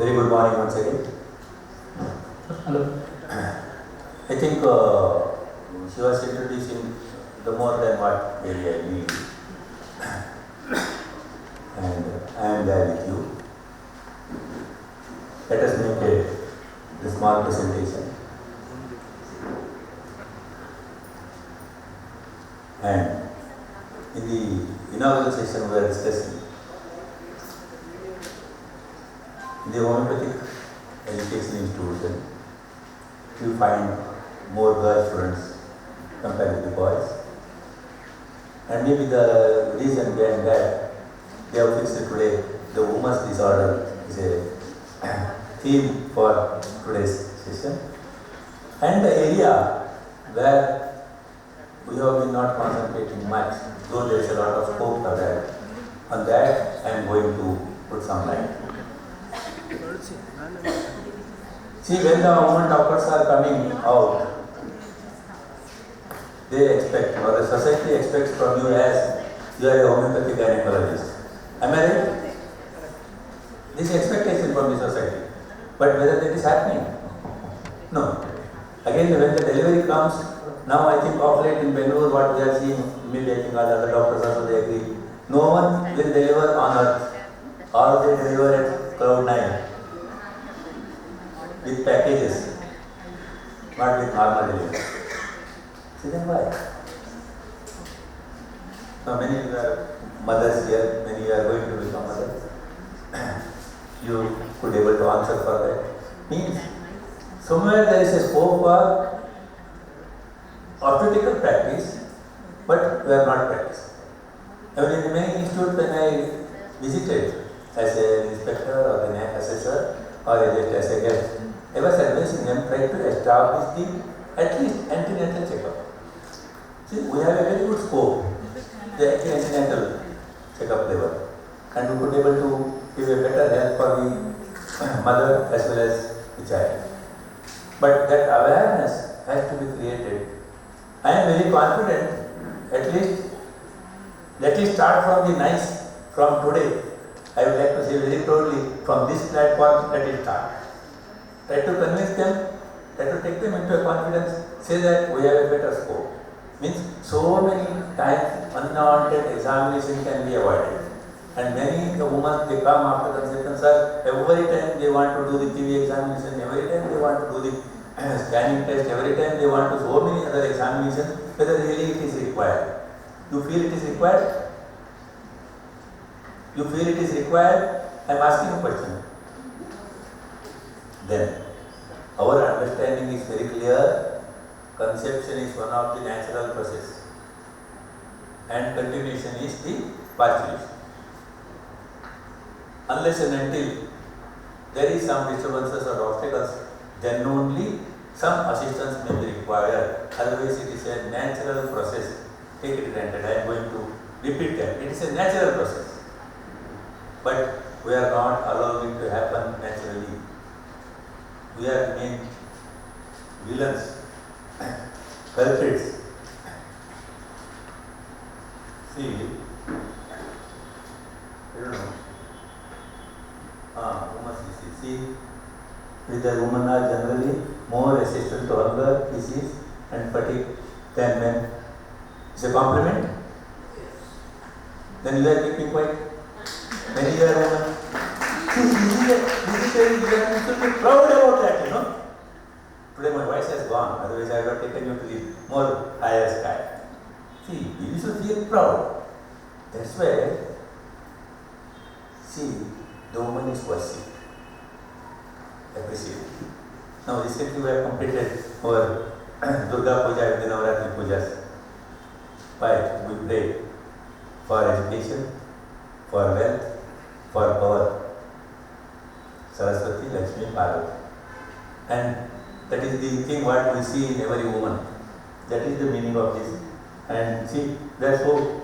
Very good morning once again. Hello. I think she was introducing the more than what really I need. And I am there with you. Let us make a small presentation. And in the inaugural session we are discussing in the homeopathic education institution, you find more girl students compared to the boys. And maybe the reason behind that, they have fixed today the woman's disorder is a theme for today's session. And the area where we have been not concentrating much, though there is a lot of scope for that, on that I am going to put some light. See, when the women doctors are coming out, they expect, or the society expects from you as you are a homeopathic gynecologist. Am I right? This expectation from the society. But whether that is happening? No. Again, when the delivery comes, now I think of late in Bangalore, what we are seeing, maybe I think all other doctors also they agree. No one will deliver on earth. All they deliver at Cloud 9 with packages, not with normal delivery. See then why? Now many of you are mothers here, many are going to become mothers. You could able to answer for that. Means somewhere there is a scope for obstetrical practice, but we are not practicing. I mean, in many institutes when I visited as an inspector or an assessor or as a guest, I was advising them try to establish the at least antenatal checkup. See, we have a very good scope, the antenatal checkup level, and we could able to give a better health for the mother as well as the child. But that awareness has to be created. I am very confident, at least let it start from the nice, from today. I would like to say very proudly, from this platform, let it start. Try to convince them, try to take them into a confidence, say that we have a better scope. Means so many times unwanted examination can be avoided. And many the women they come after conception, sir, every time they want to do the TV examination, every time they want to do the scanning test, every time they want to so many other examinations, whether really it is required. You feel it is required? You feel it is required? I am asking a question. Then, our understanding is very clear. Conception is one of the natural processes, and continuation is the parturition. Unless and until there is some disturbances or obstacles, then only some assistance may be required. Otherwise, it is a natural process. Take it granted. I am going to repeat that. It is a natural process. But we are not allowing it to happen naturally. We are being villains, culprits. See, I don't know. See, with the women are generally more resistant to hunger, disease, and fatigue than men. It's a compliment. Then you are keeping quiet. When you are women. See, you should be proud about that, you know. Today my voice has gone, otherwise I would have taken you to the more higher sky. See, you should feel proud. That's why, see, the woman is worshipped. Appreciate. Now recently we have completed our Durga Puja and the Navaratri Pujas. Why? We pray for education, for wealth, for power. Saraswati, Lakshmi, Parvati. And that is the thing what we see in every woman. That is the meaning of this. And see, they are so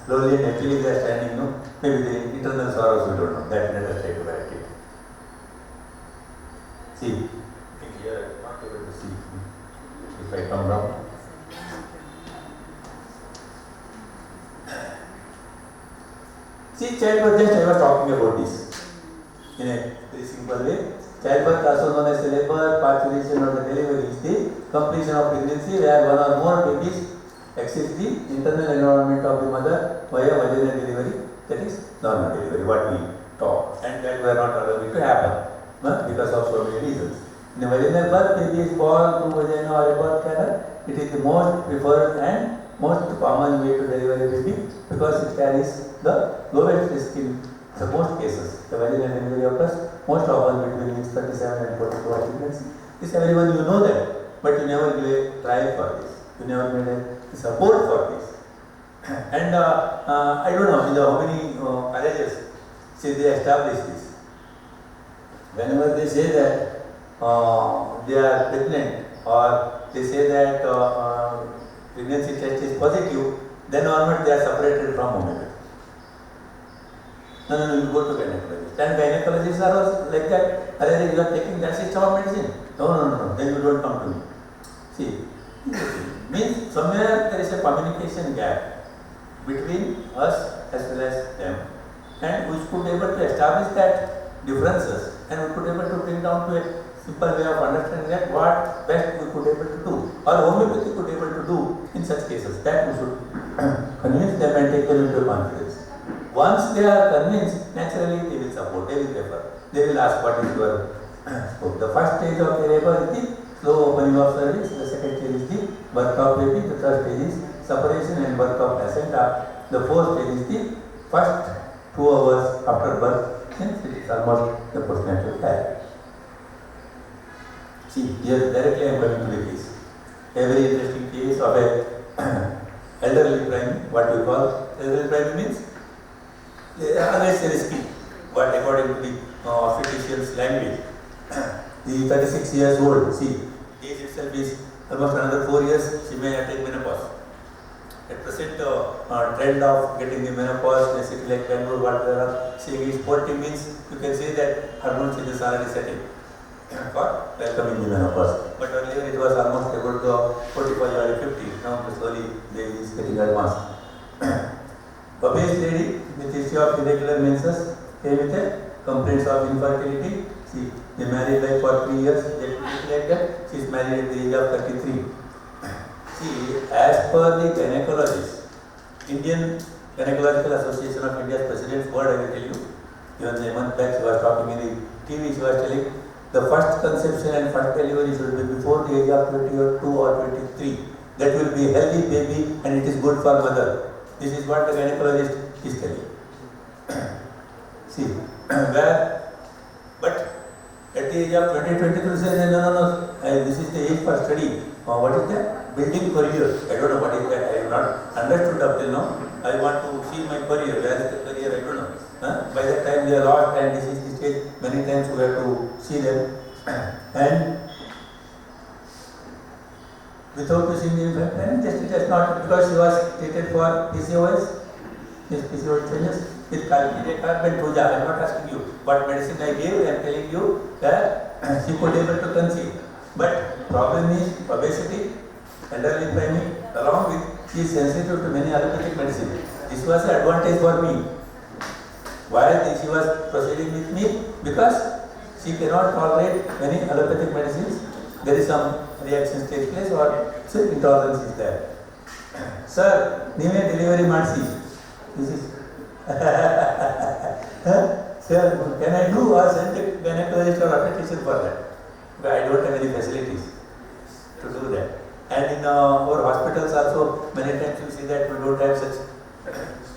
slowly and naturally they are standing, no? Maybe the internal sorrows we don't know. That let us try to correct it. See, I think here I am not able to see if I come down. See, childbirth, just I was talking about this. in a very simple way. Childbirth, also known as the labor, parturition or the delivery, is the completion of pregnancy where one or more babies exit the internal environment of the mother via vaginal delivery, that is normal delivery, what we talk, and that we are not allowed to happen because of so many reasons. In a vaginal birth, baby is born through vagina or a birth canal. It is the most preferred and most common way to deliver a baby because it carries the lowest risk in the most cases. The vaginal delivery occurs most often between age 37 and 42 of pregnancy. This everyone you know that, but you never give a trial for this. You never made a support for this. And I don't know how many colleges say they establish this. Whenever they say that they are pregnant or they say that pregnancy test is positive, then onward they are separated from homeopathy. No, you go to gynecologist. And gynecologists are also like that. You are taking that system of medicine. No, then you don't come to me. See, means somewhere there is a communication gap between us as well as them, and we could be able to establish that differences, and we could be able to bring down to a simple way of understanding that what best we could be able to do, or homeopathy could be able to do in such cases. That we should convince them and take them into confidence. Once they are convinced, naturally they will support, they will refer. They will ask what is your scope. The first stage of the labor is the slow opening of cervix, the second stage is the birth of baby, the third stage is separation and birth of placenta, the fourth stage is the first 2 hours after birth, since it is almost the postnatal care. See, here directly I am going to the case. A very interesting case of a elderly primate, what we call elderly primate means always risky, but according to the official's language, the 36 years old, see, age itself is almost another 4 years, she may attain menopause. At present, trend of getting the menopause in a city like Bangalore, what they are saying is 40 means you can say that hormone changes are already setting for welcoming the menopause. But earlier it was almost about the 45 or 50, now slowly the age is getting advanced. Obese lady with issue of irregular menses came with a complaints of infertility. See, they married like for 3 years, they like that. She is married at the age of 33. See, as per the gynecologist, Indian Gynecological Association of India's President's word, I will tell you. Even a month back, she was talking in the TV, she was telling the first conception and first delivery should be before the age of 22 or 23. That will be a healthy baby and it is good for mother. This is what the gynecologist is telling. See, but at the age of 20-22, says no, this is the age for study. What is that? Building career. I don't know what is that. I have not understood up till now. I want to see my career. Where is the career? I don't know. By that time they are lost, and this is the stage. Many times we have to see them. And without seeing the impact, and just it has not, because she was treated for PCOS, yes, PCOS changes, with carbon puja. I am not asking you what medicine I gave, I am telling you that she could be able to conceive. But problem is obesity, elderly primate, along with she is sensitive to many allopathic medicine. This was an advantage for me. Why she was proceeding with me? Because she cannot tolerate many allopathic medicines. There is some reactions take place or intolerance is there. Sir, name delivery marcy. This is sir, can I do or send a gynecologist or obstetrician for that? But I don't have any facilities to do that. And in our hospitals also, many times you see that we don't have such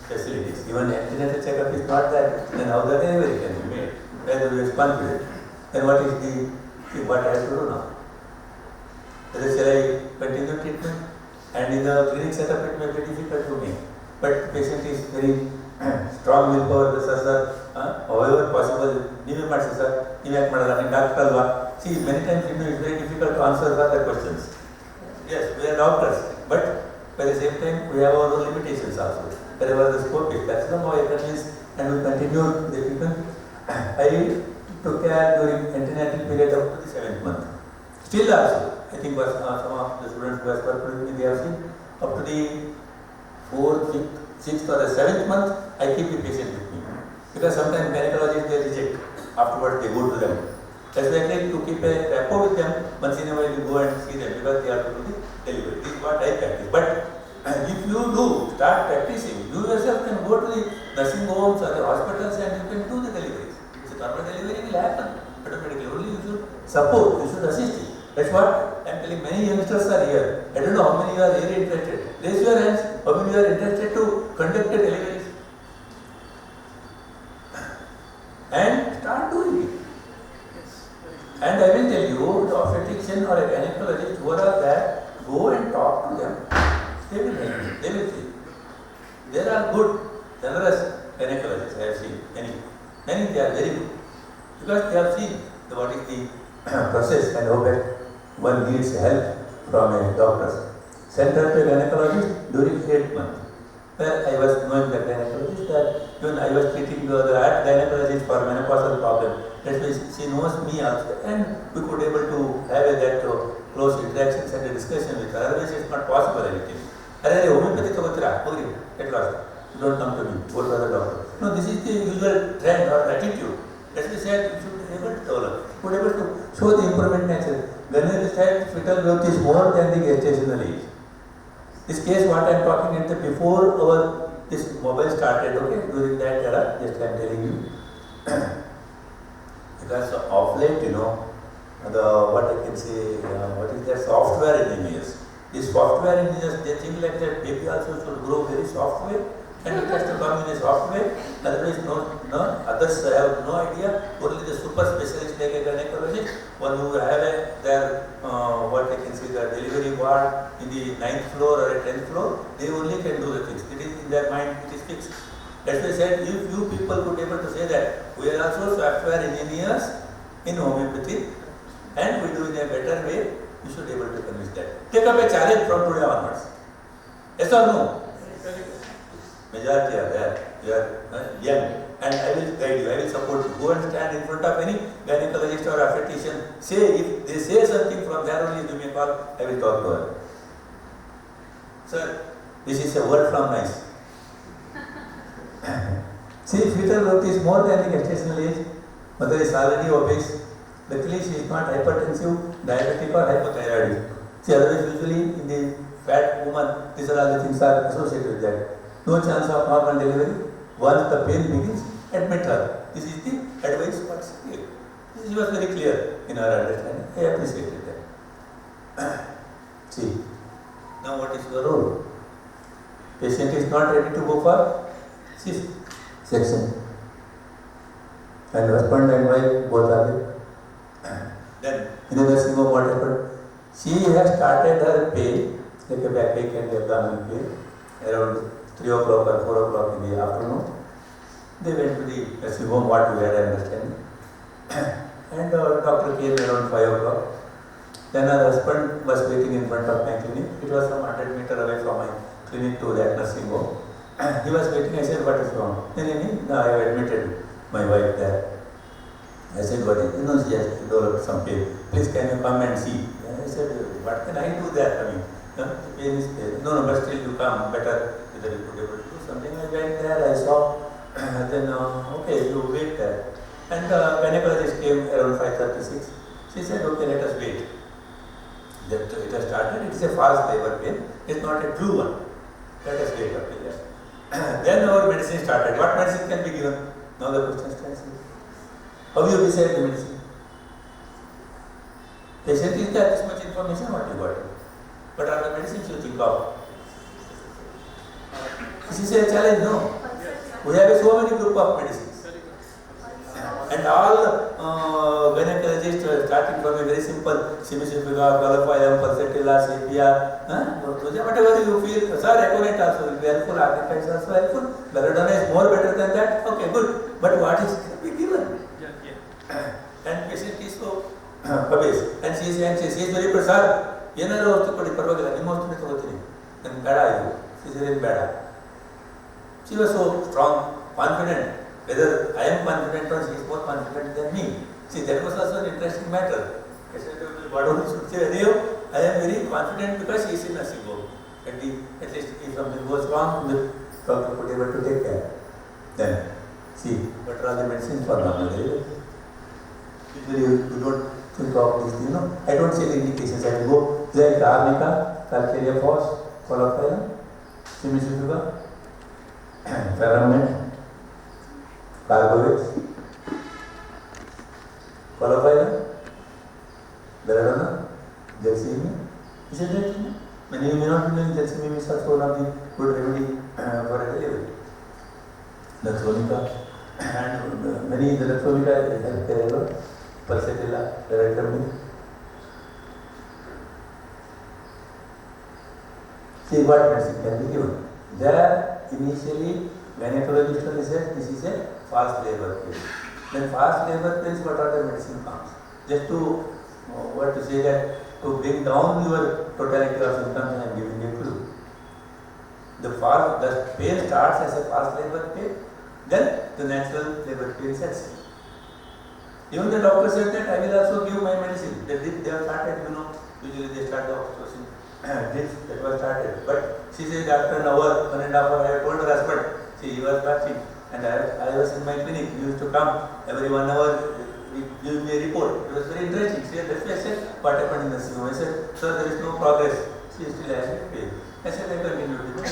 facilities. Even antenatal checkup is not that, then how the delivery can be made? Where do we respond? Then what is what I have to do now? Whether shall I continue treatment? And in the clinic setup it may be difficult to me. But the patient is very strong willpower, however possible, see, many times it is very difficult to answer further questions. Yes, we are doctors, but by the same time we have our own limitations also. Wherever the scope is, that's how I convinced and we continued the treatment. I took care during antenatal period up to the 7th month. Still also, I think some of the students who have worked with me, they have seen up to the 4th, 5th, 6th or the 7th month, I keep the patient with me. Because sometimes gynecologists they reject after afterwards they go to them. That's why I like to keep a rapport with them. Once in a while you go and see them because they have to do the delivery. This is what I practice. But if you do start practicing, you yourself can go to the nursing homes or the hospitals and you can do the deliveries. So normal delivery will happen automatically. Only you should support, you should assist it. That's what I am telling. Many youngsters are here. I don't know how many are really interested. Raise your hands. How many are interested to conduct the deliveries? And start doing it. And I will tell you, the obstetrician or a gynecologist, whoever there, go and talk to them. They will help you. They will see. There are good, generous gynecologists. I have seen many. Many they are very good. Because they have seen what is the process and how best one needs help from a doctor. Sent her to a gynecologist during 8 months. Where I was knowing the gynecologist that even I was treating the gynecologist for menopausal problem. That's why she knows me also, and we could able to have that close interactions and a discussion with her. Otherwise, it's not possible anything. Homeopathy get lost. You don't come to me. Go to other doctor. No, this is the usual trend or attitude. That's why said you should be able to develop. You should be able to show the improvement nature. Gynecologist said fetal growth is more than the gestational age. This case, what I am talking is that before this mobile started, okay, during that era, just I am telling you. Because of late, what I can say, what is that software engineers. These software engineers, they think like that baby also should grow very soft way and it has to come in a soft way. Otherwise, others have no idea. Only the super specialist like a gynecologist, one who have their, what I can say, the delivery ward in the 9th floor or a 10th floor, they only can do the things. It is in their mind, it is fixed. That's why I said, if you people could be able to say that we are also software engineers in homeopathy and we do in a better way, you should be able to convince that. Take up a challenge from today onwards. Yes or no? Majority are there. You are young and I will guide you, I will support you. Go and stand in front of any gynecologist or obstetrician. Say, if they say something from there only, give me a call, I will talk to her. Sir, this is a word from nice. See, fetal growth is more than the gestational age. Mother is already obese. Luckily, she is not hypertensive, diabetic or hypothyroid. See, otherwise usually in the fat woman, these are all the things are associated with that. No chance of normal delivery. Once the pain begins, admit her. This is the advice what she gave. This was very clear in our understanding. I appreciated that. See, now what is your role? Patient is not ready to go for section. And husband and wife both are there. Then in the nursing home, what happened? She has started her pain, like a backache and abdominal pain, around 3 o'clock or 4 o'clock in the afternoon. They went to the nursing home, what we had understanding. And doctor came around 5 o'clock. Then her husband was waiting in front of my clinic. It was some 100 meters away from my clinic to that nursing home. He was waiting. I said, what is wrong? No, I have admitted my wife there. I said, what is? She has developed some pain. Please can you come and see? And I said, what can I do there? I mean, pain is pain. No, but still you come better. Whether you could be able to do something. I went there, I saw. Then, okay, you wait there. And the gynecologist came around 5:36. She said, okay, let us wait. That it has started. It is a fast labor pain. It is not a true one. Let us wait up till there. Then our medicine started. What medicine can be given? Now the question stands. How you decide the medicine? Patient is there, this much information, what you got? What are the medicines you think of? This is a challenge, no? We have so many group of medicines. And all gynecologists starting from a very simple Simicifica, Colophilum, Pulsatilla, Sepia, whatever you feel, sir, Econate also will be helpful, Arnica is also helpful, Belladonna is more better than that, okay, good. But what is can be given? And patient is so obese. And she is very precise. Yenaro to put it Parvagala, Nimos to the and Bada, she is very bad. She was so strong, confident. Whether I am confident or she is more confident than me. See, that was also an interesting matter. I said, what should say, I am very confident because she is in nursing home. At least if something goes wrong, the doctor could be able to take care. Then, see, what are the medicines for normal delivery? Usually you don't think of this, I don't see the indications. I go, there is arnica, calcaria phos, colophyllum, semicifuga, ferment, carbonates, colophyllum, belladonna, gelsimia. Isn't it? Many you may not know gelsimia is also one of the good remedy for a delivery. Laxonica, and many the Laxonica help there, Pulsatilla, Rectum. See what medicine can be given. There initially gynecologist will say this is a fast labor pain. Then fast labor pains, what are the medicine comes? Just to what to say that to bring down your totality of symptoms, I am giving a clue. The pain starts as a fast labor pain, then the natural labor pain sets in. Even the doctor said that I will also give my medicine. They have started, usually they start the oxytocin. That was started. But she said after an hour, 1.5 hours, I told her husband, see, he was watching. And I was in my clinic. He used to come every 1 hour, give me a report. It was very interesting. She said, that's why I said, what happened in the COM? I said, sir, there is no progress. She is still having pain. I said, I continue to do.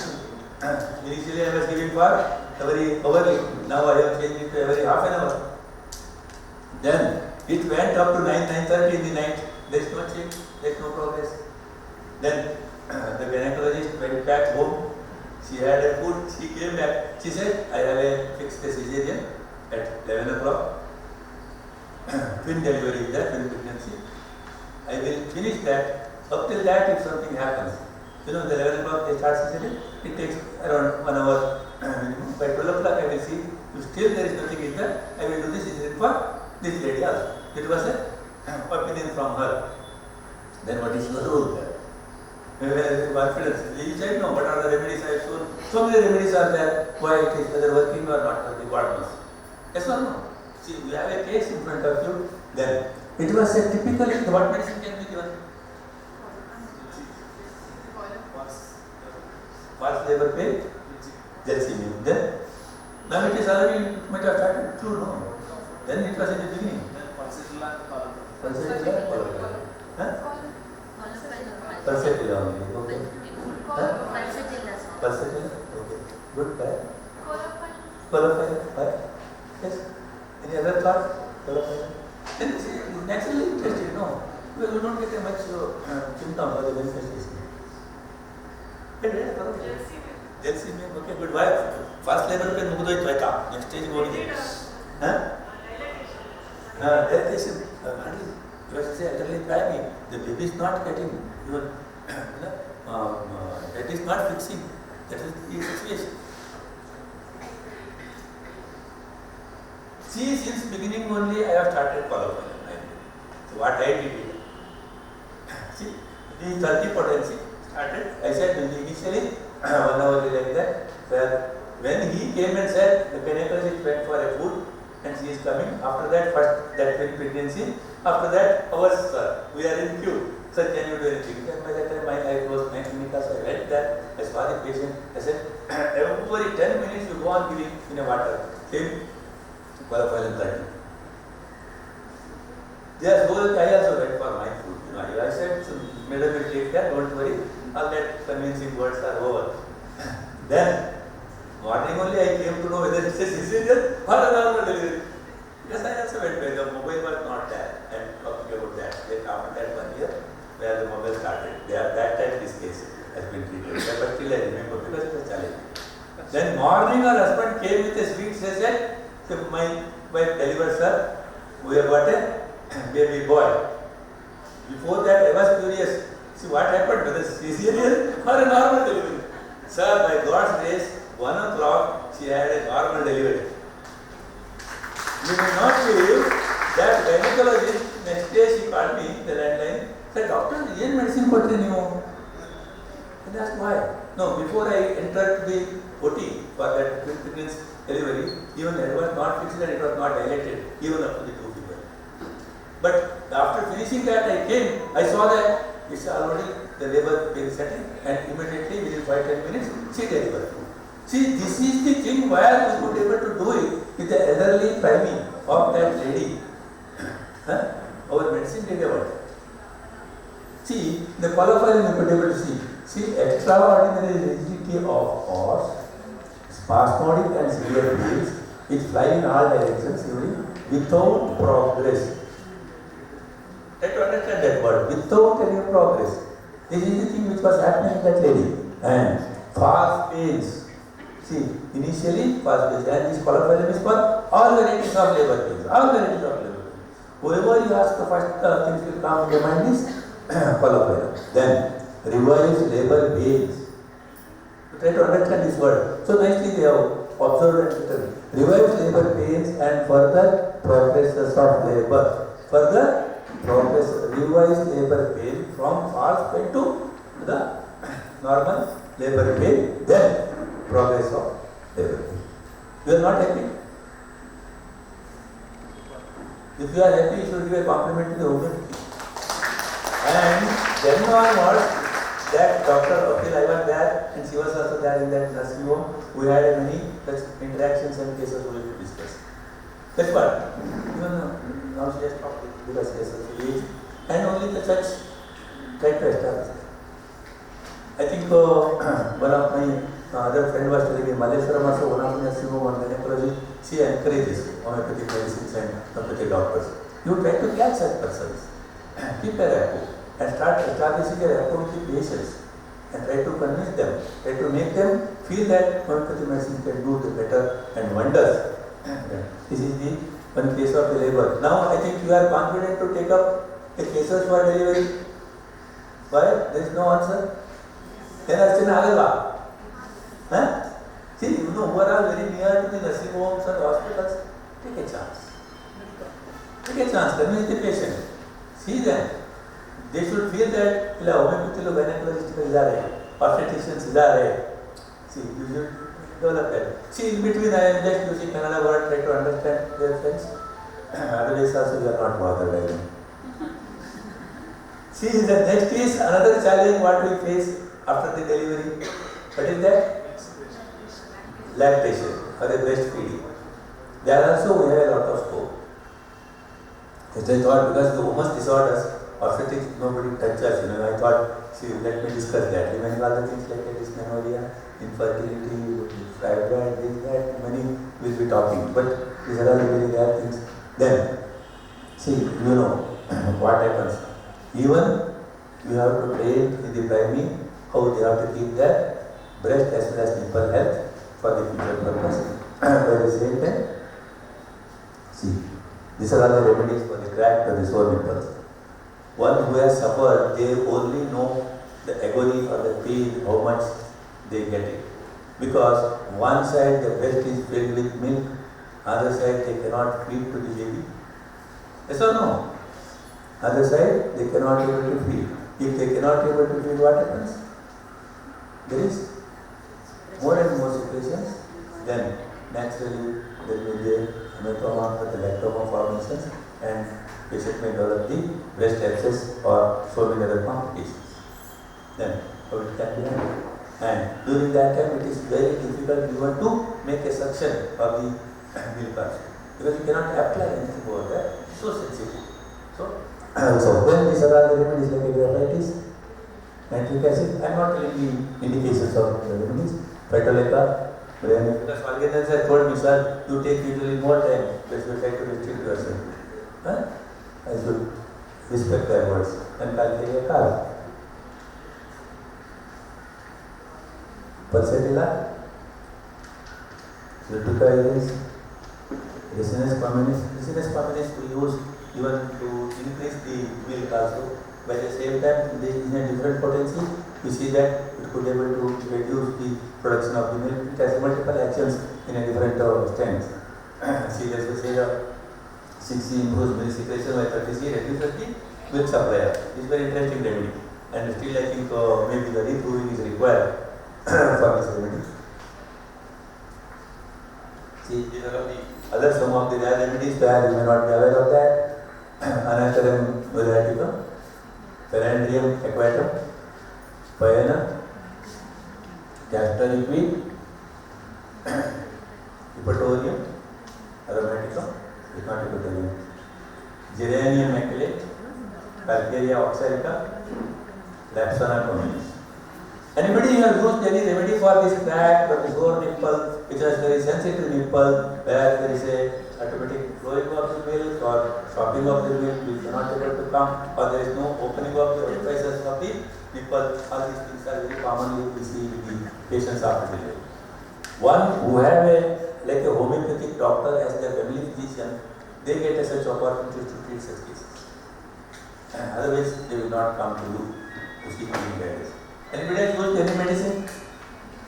Initially I was giving for every hourly. Now I have changed it to every half an hour. Then it went up to 9:30 in the night. There is no change, there is no progress. Then the gynecologist went back home. She had a food, she came back. She said, I have a fixed cesarean at 11 o'clock. Twin delivery is there, twin pregnancy. I will finish that. Up till that, if something happens, the 11 o'clock they start cesarean, it takes around 1 hour minimum. By 12 o'clock I will see, if still there is nothing in there, I will do this cesarean for this lady also. It was an opinion from her. Then what is the rule there? Confidence. He said, no, what are the remedies I have shown? So many remedies are there. Why it is whether working or not working, God knows. Yes or no? See, you have a case in front of you, then it was a typically what medicine can be given? Fast labor pain, gelsimia. Then, now it is already, it might have started true, no? Then it was in the beginning. Pulsatilla only, okay. Pulsatilla, okay. Good, bad. Colophyllum, yes. Any other thought? Colophyllum. Then it's naturally interesting, no? Because you don't get a much symptom or the manifestation. Gelsimia, okay, good. Why? Fast labor pain, mukdo itwaita. Next stage go again. Lactation. You have to say elderly primary. The baby is not getting even, that is not fixing. That is the situation. See, since beginning only I have started qualifying. So what I did, see, the 30 potency started. I said initially 1 hour like that. Where when he came and said the gynecologist went for a food and she is coming. After that, first that pregnancy. After that, ours, we are in queue. Sir, can you do anything? And by that time, I closed my clinic, so I went there. I saw the patient. I said, every 10 minutes you go on giving in a water. Same, qualifying 30. Yes, I also went for my food. I said, so, madam will take that, don't worry. All that convincing words are over. Then, morning only I came to know whether it's a cesarean or a normal delivery. Yes, I also went where the mobile was not there. I am talking about that. Then after that 1 year, where the mobile started. That time this case has been treated. But still I remember because it was challenging. Then morning our husband came with a sweet said, my wife delivered, sir, we have got a baby boy. Before that I was curious. See what happened, whether cesarean or a normal delivery. Sir, by God's grace, 1 o'clock she had a normal delivery. You may not believe that gynecologist, next day she called me, the landline, said, doctor, what medicine for you? And I asked why. No, before I entered the OT for that pregnancy delivery, even it was not fixed and it was not dilated, even up to the 2 people. But after finishing that, I came, I saw that it's already the labor being settled, and immediately within 5-10 minutes, she delivered. See, this is the thing where we could able to do it with the elderly priming of that lady. Our medicine did what? See, the qualifier you could able to see extraordinary rigidity of horse, spasmodic and severe wheels, which fly in all directions without progress. Try to understand that word, without any progress. This is the thing which was happening in that lady. And fast pains. See, initially fast pains, and this qualifier is for all varieties of labor pains. All varieties of labor pains. Whoever you ask, the first things will come in your mind is qualifier. Then, revised labor pains. Try to understand this word. So nicely they have observed and written. Revised labor pains and further progresses of labor. Further progress, revised labor pain from fast pain to the normal labor pain, then progress of labor pain. You are not happy? If you are happy, you should give a compliment to the homeopathy. And then onwards, that Dr. Patel, I was there, and she was also there in that nursing home. We had many such interactions and cases we will discuss. That's what. Even now she has talked because she has such age, and only the church tried to establish. I think one of my other friend was telling me, Maleshwaram also, one of the nursing home, one gynecologist, she encourages homeopathic medicines and homeopathic doctors. You try to catch such persons, keep a rapport, and start establishing a rapport with the patients, and try to convince them, try to make them feel that homeopathic medicine can do the better and wonders. This is the one case of the labor. Now I think you are confident to take up the cases for delivery. Why? There is no answer. Then Archana Agalva. See, you know, who are all very near to the nursing homes and hospitals, take a chance. Take a chance, convince the patient. See them. They should feel that homeopathy gynecologist obstetricians see, you should develop that. See, in between I am just using Kannada word, try to understand their friends. Otherwise also you are not bothered by them. See, the next is another challenge what we face after the delivery. What is that? Lactation or a breastfeeding. There also we have a lot of scope. As I thought, because the women's disorders, obstetrics, nobody touches. I thought, see, let me discuss that. Remaining other things like dysmenorrhea, infertility, fibroid, this, that, many will be talking. But these are all very rare things. Then, see, what happens. Even you have to train in the primary how they have to keep their breast as well as nipple health for the future purpose. By the same time, see, these are all the remedies for the cracked or the sore nipples. One who has suffered, they only know the agony or the pain, how much they get it. Because one side the breast is filled with milk, other side they cannot feed to the baby. Yes or no? Other side they cannot be able to feed. If they cannot be able to feed, what happens? There is more and more situations, then naturally there will be a hematoma or the lactoma formations, and patient may develop the breast abscess or so many other complications. Then how it can be handled. And during that time it is very difficult even to make a suction of the milk also, because you cannot apply anything over there. It's so sensitive. So when these are all the remedies like diabetes, nitric acid, I am not telling the indications of the remedies. Petoleka, because organizer told me, sir, you take usually more time, but you try to restrict yourself. I should respect their words. And calculate a car. Pulsatilla, Lutica is Resinus communis we use even to increase the milk also. By the same time, in a different potency, we see that it could be able to reduce the production of the milk. It has multiple actions in a different stands. See, as we say, 60 improves milk secretion by 30C, reduces the milk supply. It's very interesting remedy. And still I think maybe the reproving is required for this remedy. See, these are the other some of the rare remedies where you may not be aware of that. Anastarum velaticum, Ferandrium aquatum, Payana, Castor liquid, Hippotonium, Aromaticum, Hypnoticotonium, Geranium maculate, Calcarea oxalica, Lapsona communis. Anybody who has used any remedy for this crack or the sore nipple, which has very sensitive nipple, where there is a automatic flowing of the milk or stopping of the milk, which is not able to come, or there is no opening of the orifices of the nipple, all these things are very commonly we see with the patients after delivery. One who have a like a homeopathic doctor as their family physician, they get a such opportunity to treat such cases. Otherwise, they will not come to you to seek guidance. Anybody has used any medicine?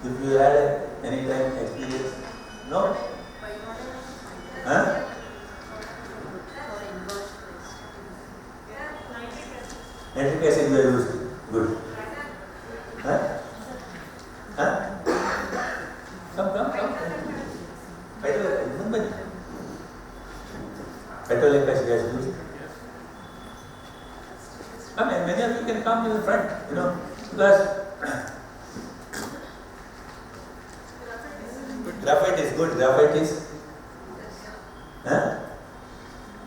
If you had any time experience? No? Huh? Nitric acid you have used. Good. Huh? Huh? Come. Patel acid has used. I mean, many of you can come to the front, because graphite is good. Graphite is,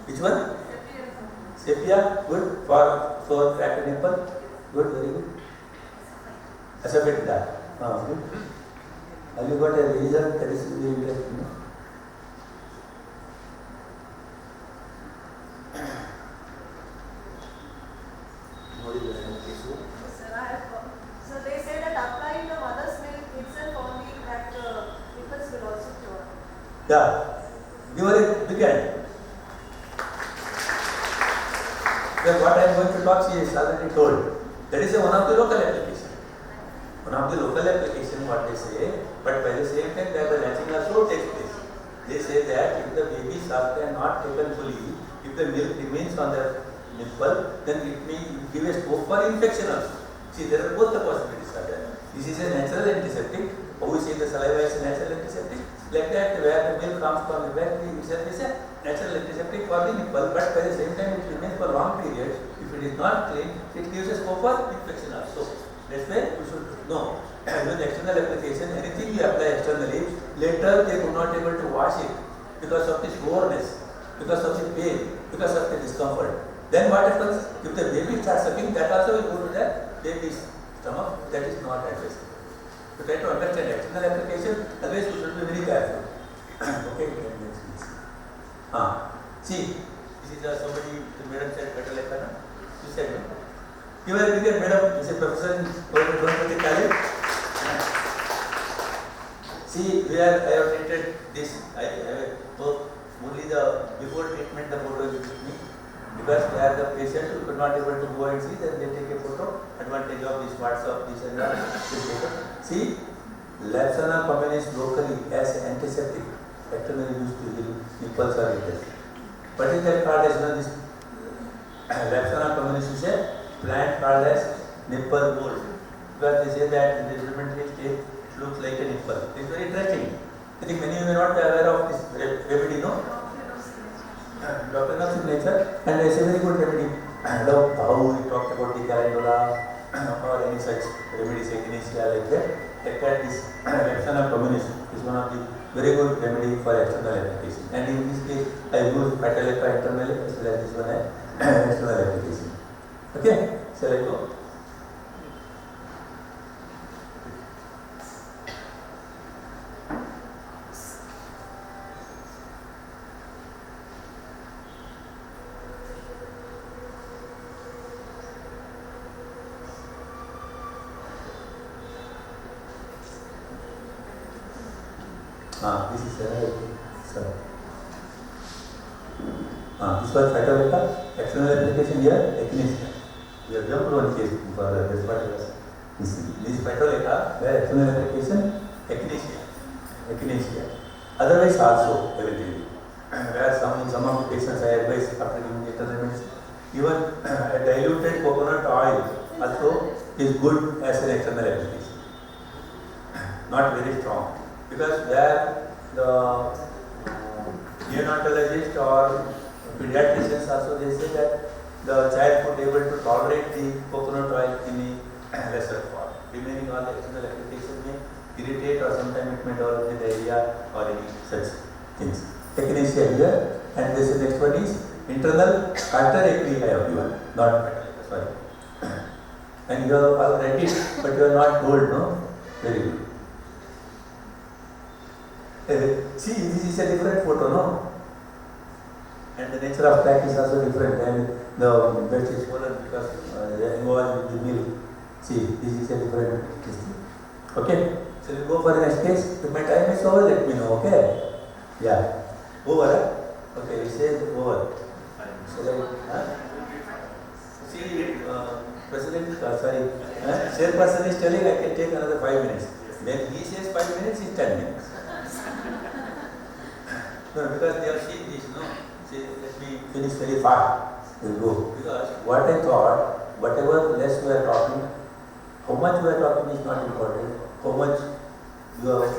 which one? Sepia, good for cracked nipple. Good, very good. Asafetida, good. Have you got a reason that is very interesting? So they say that applying the mother's milk itself only that nipples will also cure. Yeah, give her a big hand. Well, what I am going to talk, she is already told. That is one of the local application. One of the local application, what they say, but by the same time, the latching also takes place. They say that if the baby shaft are not taken fully, if the milk remains on the nipple, then it may give a scope for infection also. See, there are both the possibilities are there. This is a natural antiseptic. How we say the saliva is a natural antiseptic. Like that, where the milk comes from the back, itself is a natural antiseptic for the nipple, but by the same time, it remains for long periods. If it is not clean, it gives a scope for infection also. That's why we should know. With external application, anything we apply externally, later they could not able to wash it because of the soreness, because of the pain, because of the discomfort. Then what happens? If the baby starts sucking, that also will go to the baby's stomach. That is not advisable. So try to understand external application. Otherwise, we should be very careful. Okay. See, this is somebody. The madam said Patel. You said no. You are a bigger madam. This is a professor in homeopathic college. See, where I have treated this. I only the before treatment the photo is with me. Because they are the patient who could not able to go and see, then they take a photo, advantage of this WhatsApp, this and that. See, Lapsona communis locally as antiseptic, externally used to heal nipples or itches. What is that called as this? Lapsona communis is a plant called as nipple mold. Because they say that in the rudimentary state, it looks like a nipple. It is very interesting. I think many of you may not be aware of this remedy, no? Dr. signature, and it's a very good remedy. I love how we talked about the calendula or any such remedies, echinacea like that. Like that, this Lapsona communis is one of the very good remedy for external application. And in this case, I use Patel internally as well as this one external application. Okay, shall I go? This is this was Patel external application here, echinacea. We have jumped one case for this particular. This Patel where external application, echinacea. Otherwise also, I will tell you. Where some of the patients I advise after giving the internal medicine, even a diluted coconut oil also is good as an external application. Not very strong. Because where the neonatologist or pediatricians also they say that the child would be able to tolerate the coconut oil in a lesser form. Remaining on the external application may irritate or sometimes it may develop the diarrhea or any such things. Echinacea here, and this next one is internal factor actually I have given, not Patel, sorry. And you have read it, but you are not told, no? Very good. See, this is a different photo, no? And the nature of crack is also different, and the breast is swollen because they are involved with the milk. See, this is a different thing. Okay? So we go for the next case. If my time is over, let me know, okay? Yeah. Over, huh? Okay, we say over. See, President, chairperson is telling I can take another 5 minutes. Then he says 5 minutes is 10 minutes. No, because they have seen this, no? See, let me finish very fast. We'll go. Because what I thought, whatever less we are talking, how much we are talking is not important. How much you have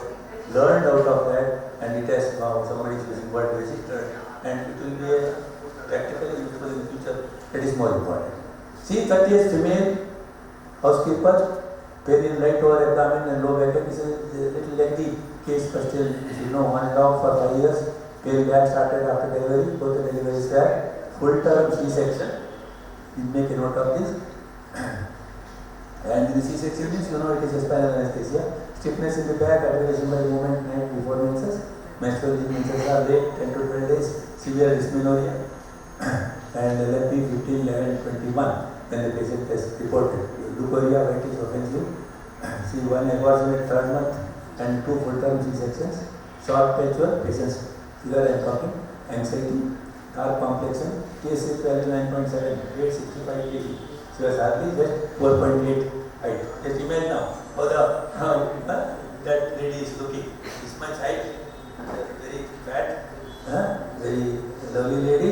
learned out of that, and it has somebody is using word registered, and it will be a practically useful in the future. That is more important. See, 30 years female housekeeper, pain in right over abdomen and low back. This is a little lengthy case, but still, you know, on and off for 5 years. Pain back started after delivery, both the deliveries were full term C-section. You make a note of this. And the C-section means, you know, it is a spinal anesthesia. Stiffness in the back, aggravation by movement night before menses. Menstrual menses are late, 10 to 12 days. Severe dysmenorrhea. And LFP 15, 11, 21. Then the patient is reported. Leukorrhea, white is offensive. See, one abortion at 3rd month and 2 full-term C-sections. Short patchwork, patients figure and talking, anxiety, dark complexion, TSH value 9.7, weight 65 kg. She was hardly just 4.8 height. Just imagine now how that lady is looking. This much height, very fat, very lovely lady.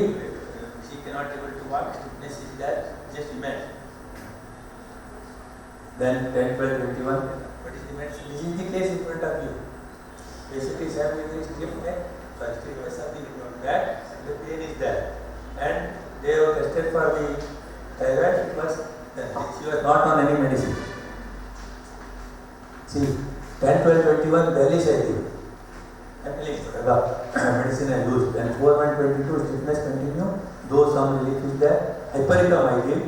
She cannot able to walk, stiffness is there. Just imagine. Then 10, 12, 21. What is the medicine? This is the case in front of you. Patient is having a stiff neck, so stiffness of the back, the pain is there. And they have tested for the thyroid, it was she was not on any medicine. See, 10, 12, 21, belly shaking. Medicine I used. And 4, 1, 22, stiffness continue, though some relief is there. Hypericum I give.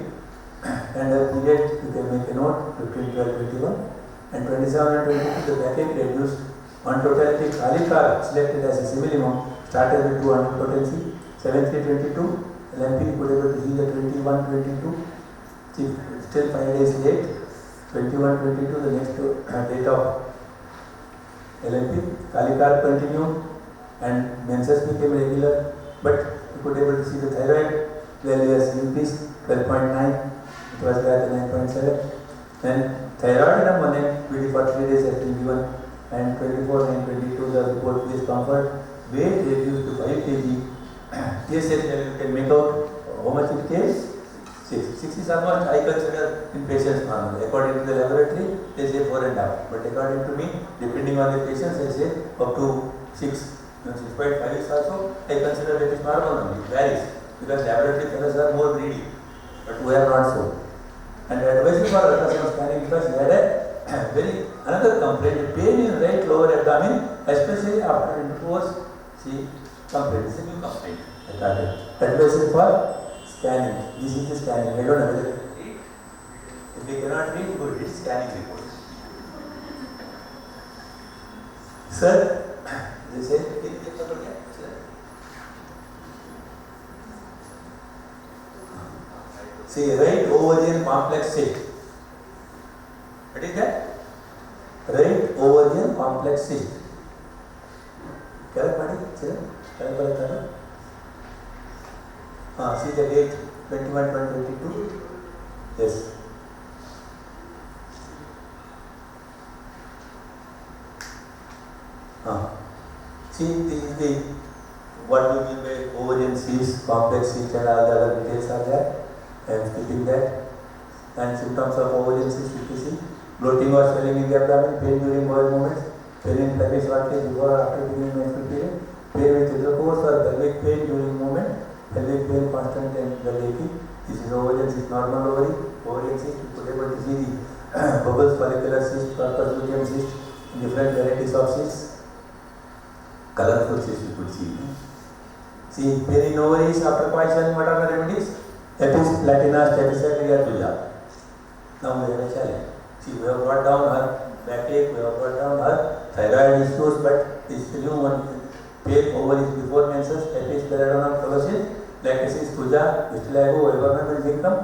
And the period, you can make a note, 15, 12, 21. And 27 and 22, the backache reduced. On totality, Kalika selected as a civillimum, started with 200 potency. 7, 3, 22. LMP could able to see the 21, 22. Still 5 days late. 21, 22, the next date of LMP. Kalika continued and menses became regular. But you could able to see the thyroid value has increased, 12.9. It was there at 9.7. Then thyroid number 1 PD for 3 days has been given, and 24 and 22 the report is comfort. Weight reduced to 5 kg. TSH level you can make out how much it is. 6. 6 is almost I consider in patients normal. According to the laboratory, they say 4.5. But according to me, depending on the patients, they say up to 6. 6.5 is also I consider it is normal only. It varies because laboratory fellows are more greedy, but we are not so. And advisory for ultrasound scanning because he had a very another complaint, pain in right lower abdomen, especially after intercourse. See, complaint. It's a new complaint. I got it. Advisory for scanning. This is the scanning. I don't know whether to read. If they cannot read, good. It's scanning report. Sir, they say, see, right ovarian complex cyst. What is that? Right ovarian complex cyst. Correct, Madi? Correct. See the date 21, 22. Yes. See, this is the what do you mean by ovarian cyst, complex cyst, and all the other details are there. I am skipping that. And symptoms of ovarian cyst, you see, bloating or swelling in the abdomen, pain during bowel movements, pain in pelvic shortly before or after beginning menstrual period, pain with intercourse or pelvic pain during movement, pelvic pain constant and achy. This is ovarian cyst, normal ovary, ovarian cyst. You could able to see the bubbles, follicular cyst, corpus luteum cyst, different varieties of cysts, colorful cyst you could see. See, many novaries after coition, what are the remedies? Epis, platina, staphysalia, tuja. Now we have a challenge. See, we have brought down her backache, we have brought down her thyroid issues, but this new one, pale ovaries before menses, epis, belladonna, prolosis, lactation, tuja, vitiligo, everman will become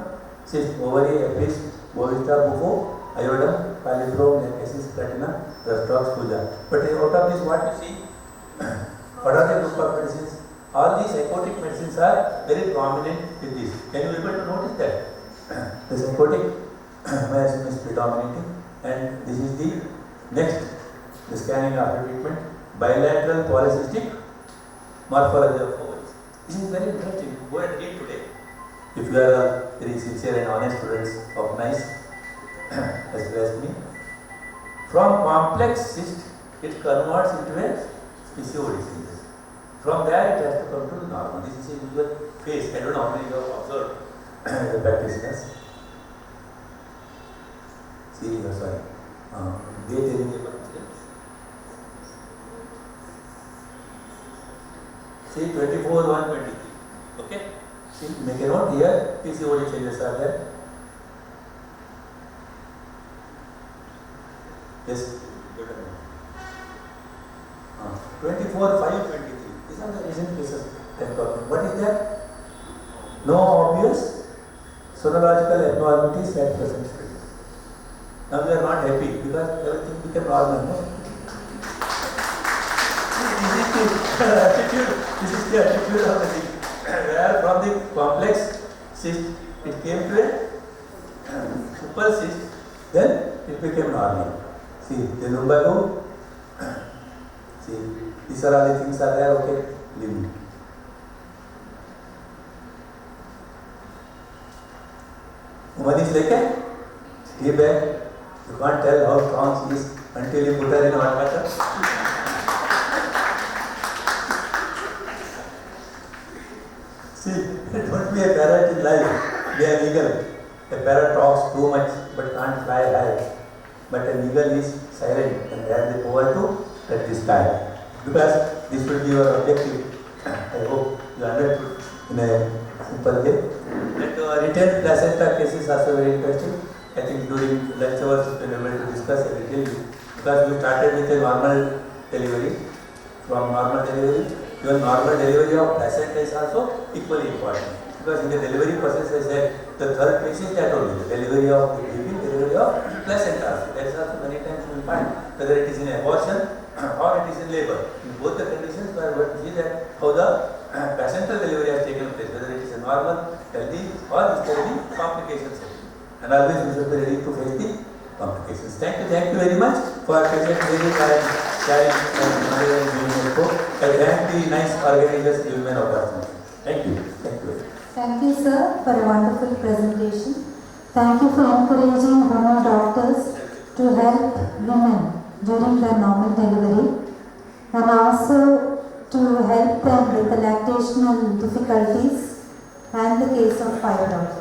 cyst, ovary, epis, bovista, bufo, iodum, palindrome, lactation, platina, rastrox, tuja. But out of this, what you see? What are the group of medicines? All these psychotic medicines are very prominent in this. Can you be able to notice that? The psychotic medicine is predominating, and this is the next, the scanning after treatment, bilateral polycystic morphology of ovaries. This is very interesting. Go and read today. If you are very sincere and honest students of nice, as well as me. From complex cyst, it converts into a PCOD disease. From there, it has to come to normal. This is a usual phase. I don't know how many you have observed the practitioners. See, sorry. They telling me about it. See, 24, 123. Okay? See, make a note here. PCOD changes are there. Yes, good enough. 24, 5, 23. These are the recent cases I am talking. What is that? No obvious sonological abnormalities at present stage. Now we are not happy because everything became normal. No? This is the attitude of the thing. Where from the complex cyst it came to a simple cyst, then it became normal. See, the lumbago. See, these are all the things are there, okay? Leave. Woman is like a tea bag. You can't tell how strong she is until you put her in hot water. See, don't be a parrot in life. Be an eagle. A parrot talks too much but can't fly high. But an eagle is silent and has the power to touch the sky. Because this will be your objective. I hope you understood in a simple way. And retained placenta cases are also very interesting. I think during lunch hours we will be able to discuss a little because we started with a normal delivery. From normal delivery, even normal delivery of placenta is also equally important. Because in the delivery process, I said the third phase is that only, the delivery of the baby, delivery of placenta. That is also many times we will find whether it is in abortion or it is in labor. In both the conditions, we are going to see that how the placental delivery has taken place, whether it is a normal, healthy or is there any complications. And always we should be ready to face the complications. Thank you very much for patiently sharing and I thank the nice organizers given opportunity. Thank you. Thank you, sir, for a wonderful presentation. Thank you for encouraging women doctors to help women during their normal delivery and also to help them with the lactational difficulties and the case of fibroid.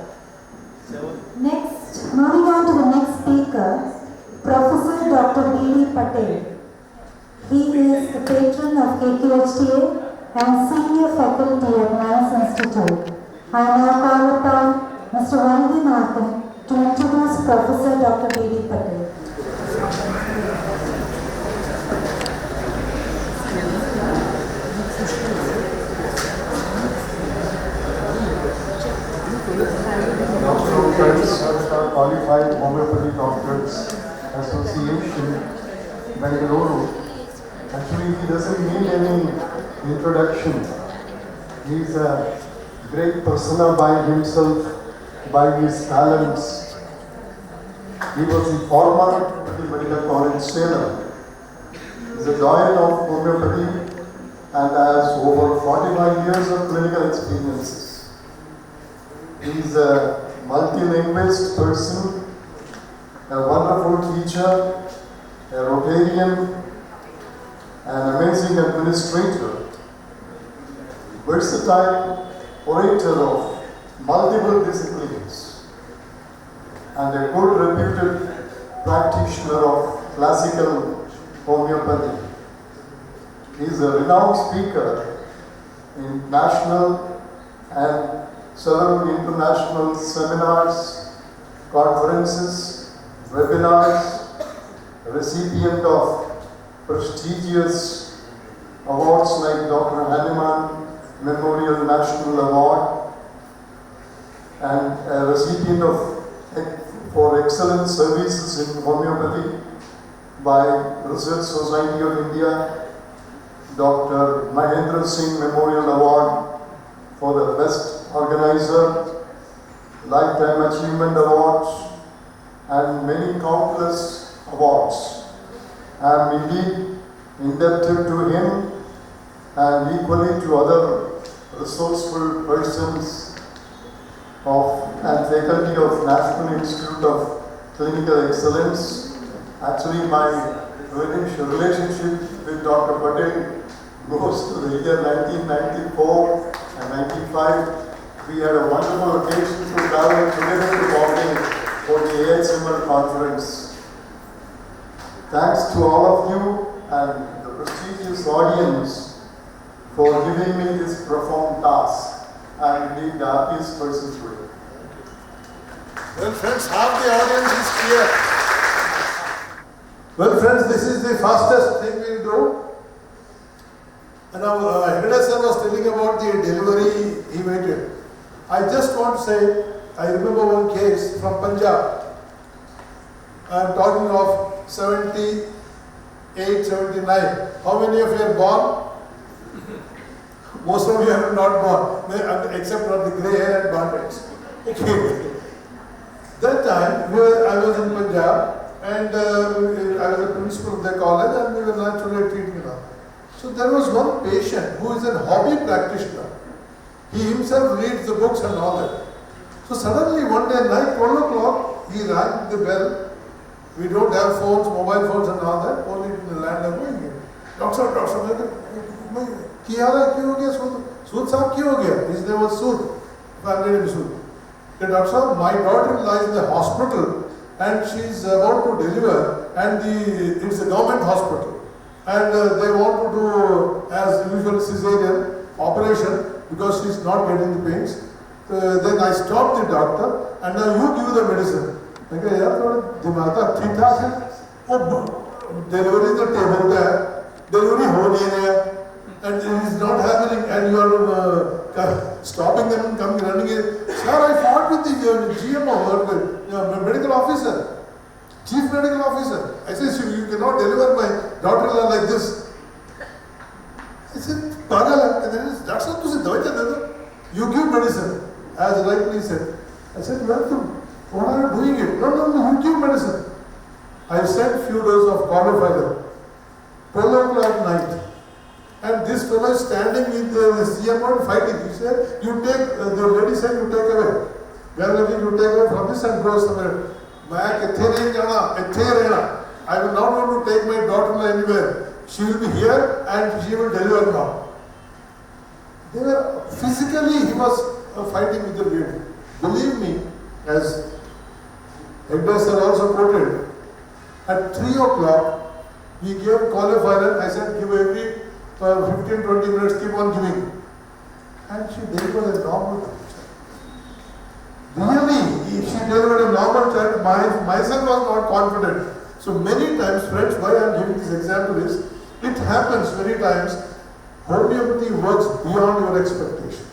Next, moving on to the next speaker, Professor Dr. B.D. Patel. He is the patron of KQHTA and senior faculty at Manas Institute. I now call upon Mr. Vanidinathan to introduce Professor Dr. B.D. Patel. Qualified Homoeopathy Doctors Association, Bengaluru. Actually, he doesn't need any introduction. He is a great persona by himself, by his talents. He was the former Medical College Salem. He is a doyen of homeopathy and has over 45 years of clinical experiences. He is a multilingualist person, a wonderful teacher, a Rotarian, an amazing administrator, versatile orator of multiple disciplines, and a good reputed practitioner of classical homeopathy. He is a renowned speaker in national and several international seminars, conferences, webinars, recipient of prestigious awards like Dr. Hanneman Memorial National Award, and a recipient of for excellent services in homeopathy by Research Society of India, Dr. Mahendra Singh Memorial Award for the Best Organizer, Lifetime Achievement Awards, and many countless awards. I am indeed indebted to him and equally to other resourceful persons and faculty of National Institute of Clinical Excellence. Actually, my relationship with Dr. Patel goes to the year 1994 and 95. We had a wonderful occasion to travel together to Bombay for the AHML conference. Thanks to all of you and the prestigious audience for giving me this profound task. I am indeed the happiest person today. Well, friends, half the audience is here. Well, friends, this is the fastest thing we'll do. And now, Hegde sir was telling about the delivery he waited. I just want to say, I remember one case from Punjab. I am talking of 78, 79. How many of you are born? Most of you are not born, except for the grey hair and bondage. Okay. That time, I was in Punjab and I was a principal of the college and we were naturally treating her. So there was one patient who is a hobby practitioner. He himself reads the books and all that. So suddenly one day at night, 12 o'clock, he rang the bell. We don't have phones, mobile phones and all that, only in the land of going. Doctor, Sood Saab ki ho gaya? His name was Sood. Family name Sood. The doctor said, my daughter lies in the hospital and she is about to deliver and it's a government hospital. And they want to do as usual cesarean operation because she is not getting the pains. Then I stopped the doctor and now you give the medicine. I said, yaar, thoda dimag theek thak hai. Delivery the table there, delivery ho nahi hai. And it is not happening, and you are stopping them and coming running in. Sir, I fought with the GMO, the medical officer, chief medical officer. I said, you cannot deliver my daughter-in-law like this. I said, Patel, that's not to say, you give medicine, as rightly said. I said, welcome. What are you doing it? No, you give medicine. I sent few days of cauliflower, 12 o'clock night. And this fellow is standing with the CMO and fighting. He said, you take, the lady said, you take away. Wherever you take away from this and go somewhere. I will not want to take my daughter anywhere. She will be here and she will deliver now. They were, physically he was fighting with the lady. Believe me, as Hegde sir also quoted, at 3 o'clock, he gave cauliflower. I said, give every 15-20 minutes, keep on giving. And she delivered a normal child. Really, she delivered a normal child. Myself was not confident. So many times, friends, why I am giving this example is, it happens many times, homeopathy works beyond your expectation.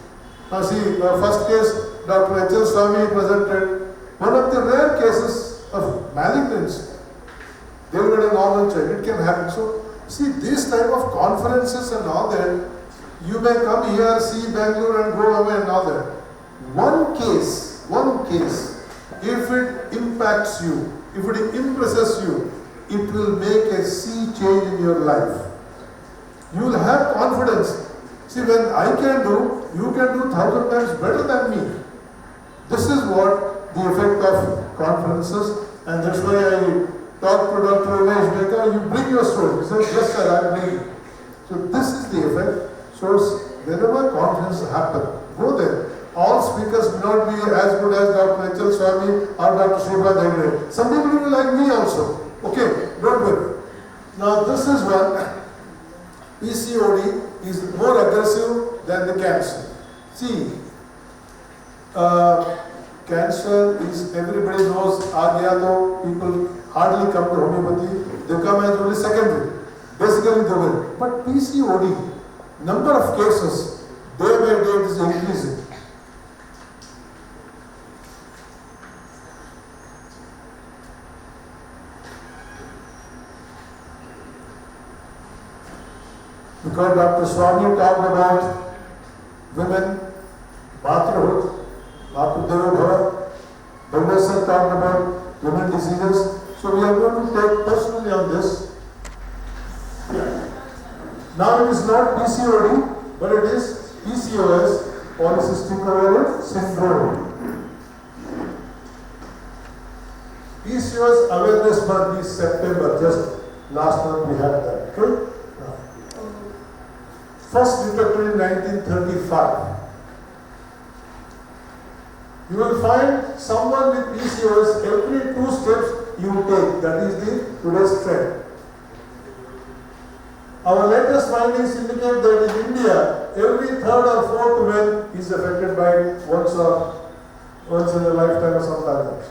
Now see, first case, Dr. H.L. Swami presented one of the rare cases of malignancy. Delivered a normal child, it can happen. So, see, this type of conferences and all that, you may come here, see Bangalore and go away and all that. One case, if it impacts you, if it impresses you, it will make a sea change in your life. You will have confidence. See, when I can do, you can do 1,000 times better than me. This is what the effect of conferences, and that's why I talk to Dr. Umesh Beka, you bring your story. He says, yes sir, I am bringing. So this is the effect. So whenever conferences happen, go there. All speakers may not be as good as Dr. H.L. Swami or Dr. Shreepad Hegde. Some people will be like me also. Okay, don't worry. Now this is one. PCOD is more aggressive than the cancer. See, cancer is, everybody knows, Agyato, people hardly come to homeopathy, they come as only secondary. Basically they will. But PCOD, number of cases, day by day it is increasing. Because Dr. Swami talked about women, motherhood, Matrudevo Bhava, talked about women diseases. So we are going to take personally on this. Now it is not PCOD, but it is PCOS, polycystic ovarian syndrome. PCOS awareness month is September, just last month we had that. Okay? First detected in 1935. You will find someone with PCOS every 2 steps you take. That is the today's trend. Our latest findings indicate that in India, every 3rd or 4th man is affected by once in a lifetime or something like that.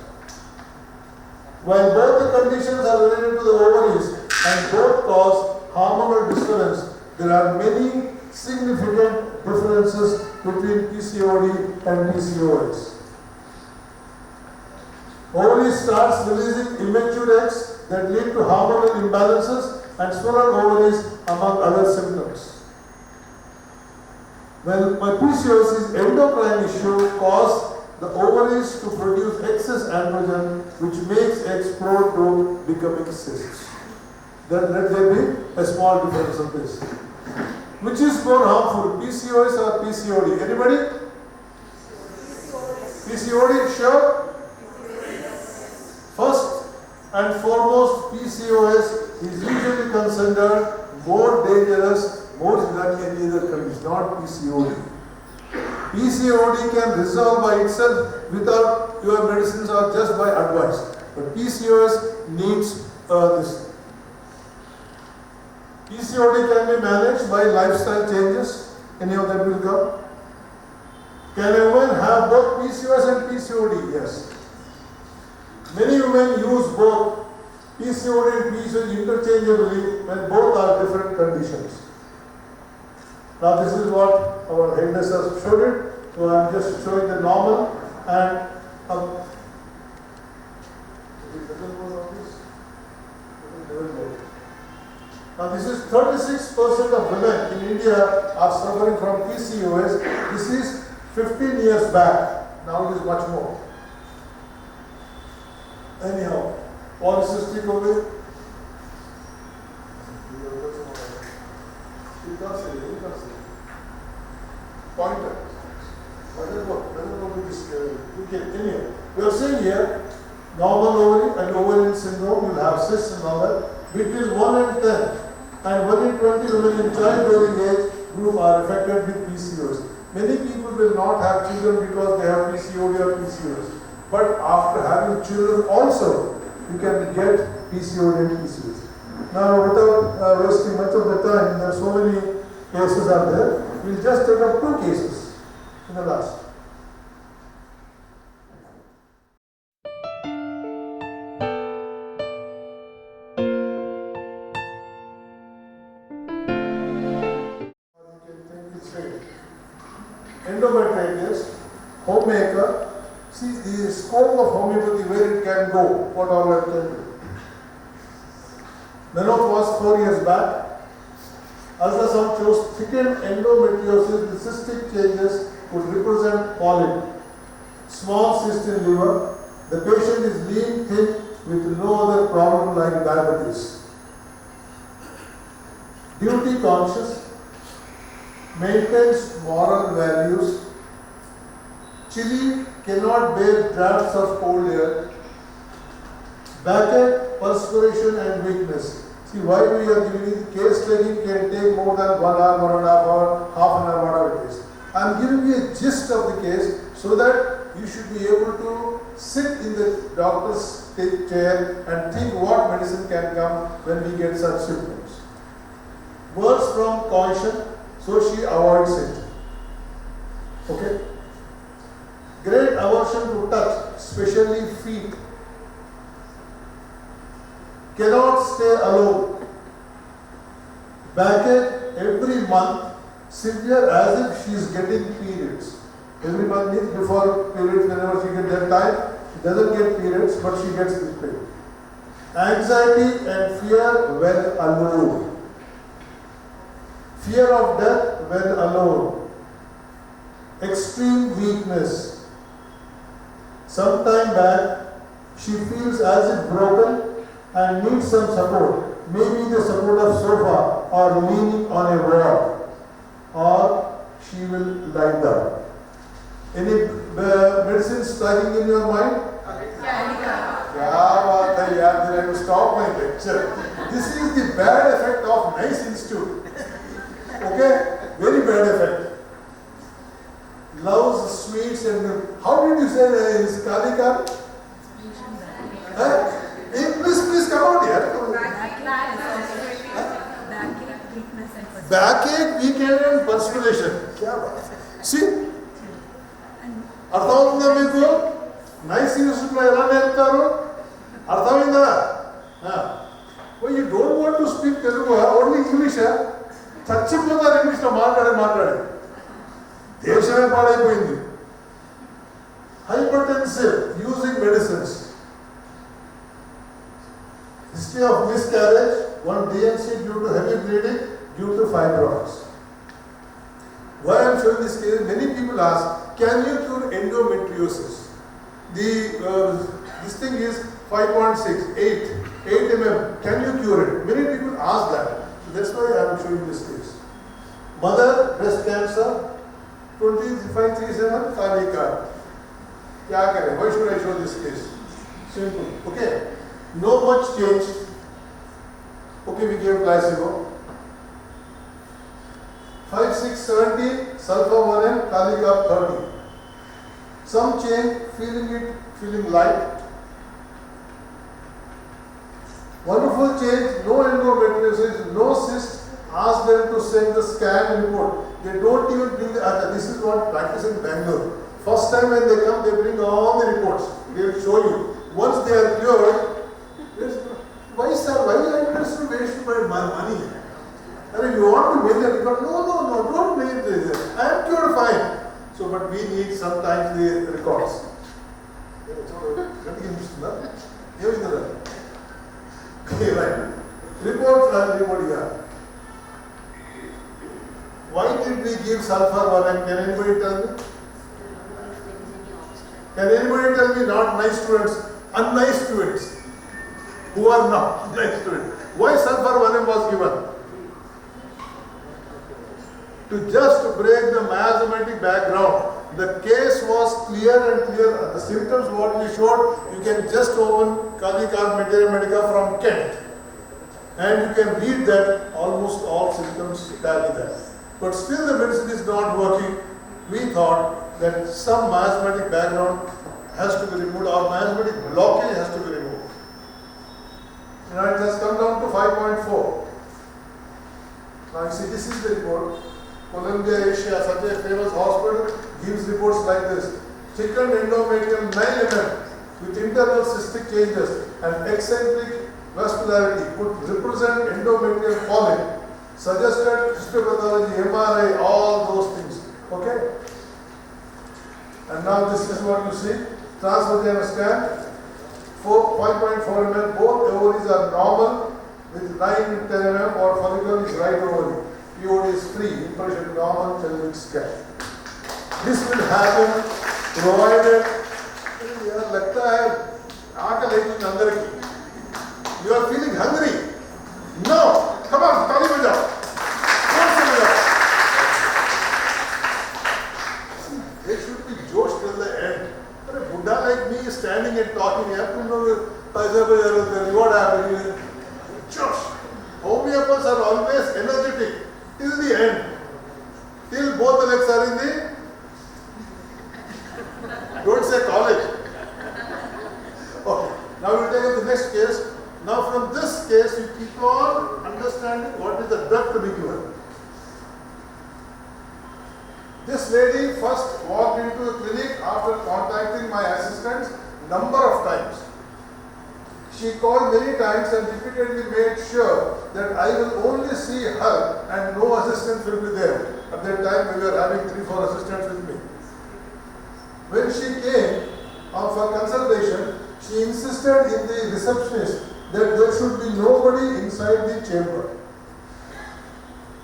While both the conditions are related to the ovaries and both cause hormonal disturbance, there are many significant differences between PCOD and PCOS. Ovary starts releasing immature eggs that lead to hormonal imbalances and swollen ovaries, among other symptoms. Well, my PCOS is endocrine issue cause the ovaries to produce excess androgen, which makes eggs prone to becoming cysts. Then let there be a small difference of this. Which is more harmful, PCOS or PCOD? Anybody? PCOD, sure? First and foremost, PCOS is usually considered more dangerous, more than any other condition, not PCOD. PCOD can resolve by itself without your medicines or just by advice. But PCOS needs this. PCOD can be managed by lifestyle changes. Any of them will come. Can a woman have both PCOS and PCOD? Yes. Many women use both PCOD and PCOS interchangeably when both are different conditions. Now this is what our Hegde has showed it. So I am just showing the normal and now this is 36% of women in India are suffering from PCOS. This is 15 years back. Now it is much more. Anyhow, polycystic ovary. Pointer. Doesn't know this. Okay, anyway, we are saying here normal ovary and ovarian syndrome. You will have cysts and all that. Between 1 and 10, and 1 in 20 women in childbearing age group are affected with PCOS. Many people will not have children because they have PCOD or PCOS. But after having children also, you can get PCOD and PCOS. Now, without wasting much of the time, there are so many cases are there. We'll just take up 2 cases in the last. Endometritis, homemaker. See the scope of homeopathy, where it can go, what all I tell you. Menopause 4 years back. Ultrasound shows thickened endometriosis, the cystic changes would represent polyp. Small cyst in liver. The patient is lean, thin, with no other problem like diabetes. Duty conscious, maintains moral values. Chilly, cannot bear drafts of cold air. Backache, perspiration and weakness. See why we are giving you case taking can take more than 1 hour, 1.5 hours, half an hour, whatever it is. I am giving you a gist of the case so that you should be able to sit in the doctor's chair and think what medicine can come when we get such symptoms. Words from caution, so she avoids it. Okay? Great aversion to touch, especially feet. Cannot stay alone. Backache every month, severe as if she is getting periods. Every month means before periods, whenever she gets that time, she doesn't get periods, but she gets this pain. Anxiety and fear when alone. Fear of death when alone. Extreme weakness. Sometime back, she feels as if broken and needs some support. Maybe the support of sofa or leaning on a wall, or she will lie down. Any medicine striking in your mind? I will stop my lecture. This is the bad effect of nice institute. Okay? Very bad effect. Loves sweets and milk. How did you say his Kalika? Please come out here. Backache, weekend and perspiration. See? అర్థమవుతుందా మీకు? Nice ఇన్స్టిట్యూట్లో ఎలా నేర్పుతారు? అర్థమైందా? You don't want to speak Telugu, only English. చచ్చిపోతారు ఇంగ్లీష్లో మాట్లాడి. దేశమే పాడైపోయింది. Hypertensive using medicines. History of miscarriage, one DNC due to heavy bleeding due to fibroids. Why I am showing this case? Many people ask, can you cure endometriosis? This thing is 5.6, 8 mm. Can you cure it? Many people ask that. So that's why I am showing this case. Mother, breast cancer, 2537 Kali card. Kya kare? Why should I show this case? Simple. Okay. No much change. Okay, we gave placebo. 5, 6, 70, sulfur 1M, Kalika 30. Some change, feeling light. Wonderful change, no endometriosis, no cyst. Ask them to send the scan report. They don't even bring this is what practice in Bangalore. First time when they come, they bring all the reports. They will show you. Once they are cured, why sir, why are you interested in wasting my money? And if you want to make a record, no, don't make this. I am cured, fine. So, but we need sometimes the records. Okay, right. Reports are report here. Why did we give sulfur 1M? Can anybody tell me? Can anybody tell me not nice students, unnice students? Who are not nice students? Why sulfur 1M was given? To just break the miasmatic background. The case was clear and clear. The symptoms what we showed, you can just open Kalika Materia Medica from Kent. And you can read that almost all symptoms tally that. But still the medicine is not working. We thought that some miasmatic background has to be removed, or miasmatic blockage has to be removed. Now it has come down to 5.4. Now you see, this is the report. Columbia, Asia, such a famous hospital, gives reports like this. Thickened endometrium 9 mm with internal cystic changes and eccentric vascularity could represent endometrial polyp. Suggested histopathology, MRI, all those things. Okay? And now this is what you see. Transvaginal scan, 5.4 mm. Both ovaries are normal with 9 to 10 mm, or follicle is right ovary. PCOD is free, impression normal, pelvic scan. This will happen provided you are feeling hungry. No, come on, tali bajao. There should be Josh till the end. But a Buddha like me is standing and talking, you have to know what happened. Josh. Homeopaths are always energetic till the end. Till both the legs are in the, don't say college. Okay, now we'll take up the next case. Now from this case, you keep on understanding what is the drug to be given. This lady first walked into the clinic after contacting my assistants number of times. She called many times and repeatedly made sure that I will only see her and no assistants will be there. At that time we were having 3-4 assistants with me. When she came for consultation, she insisted in the receptionist that there should be nobody inside the chamber.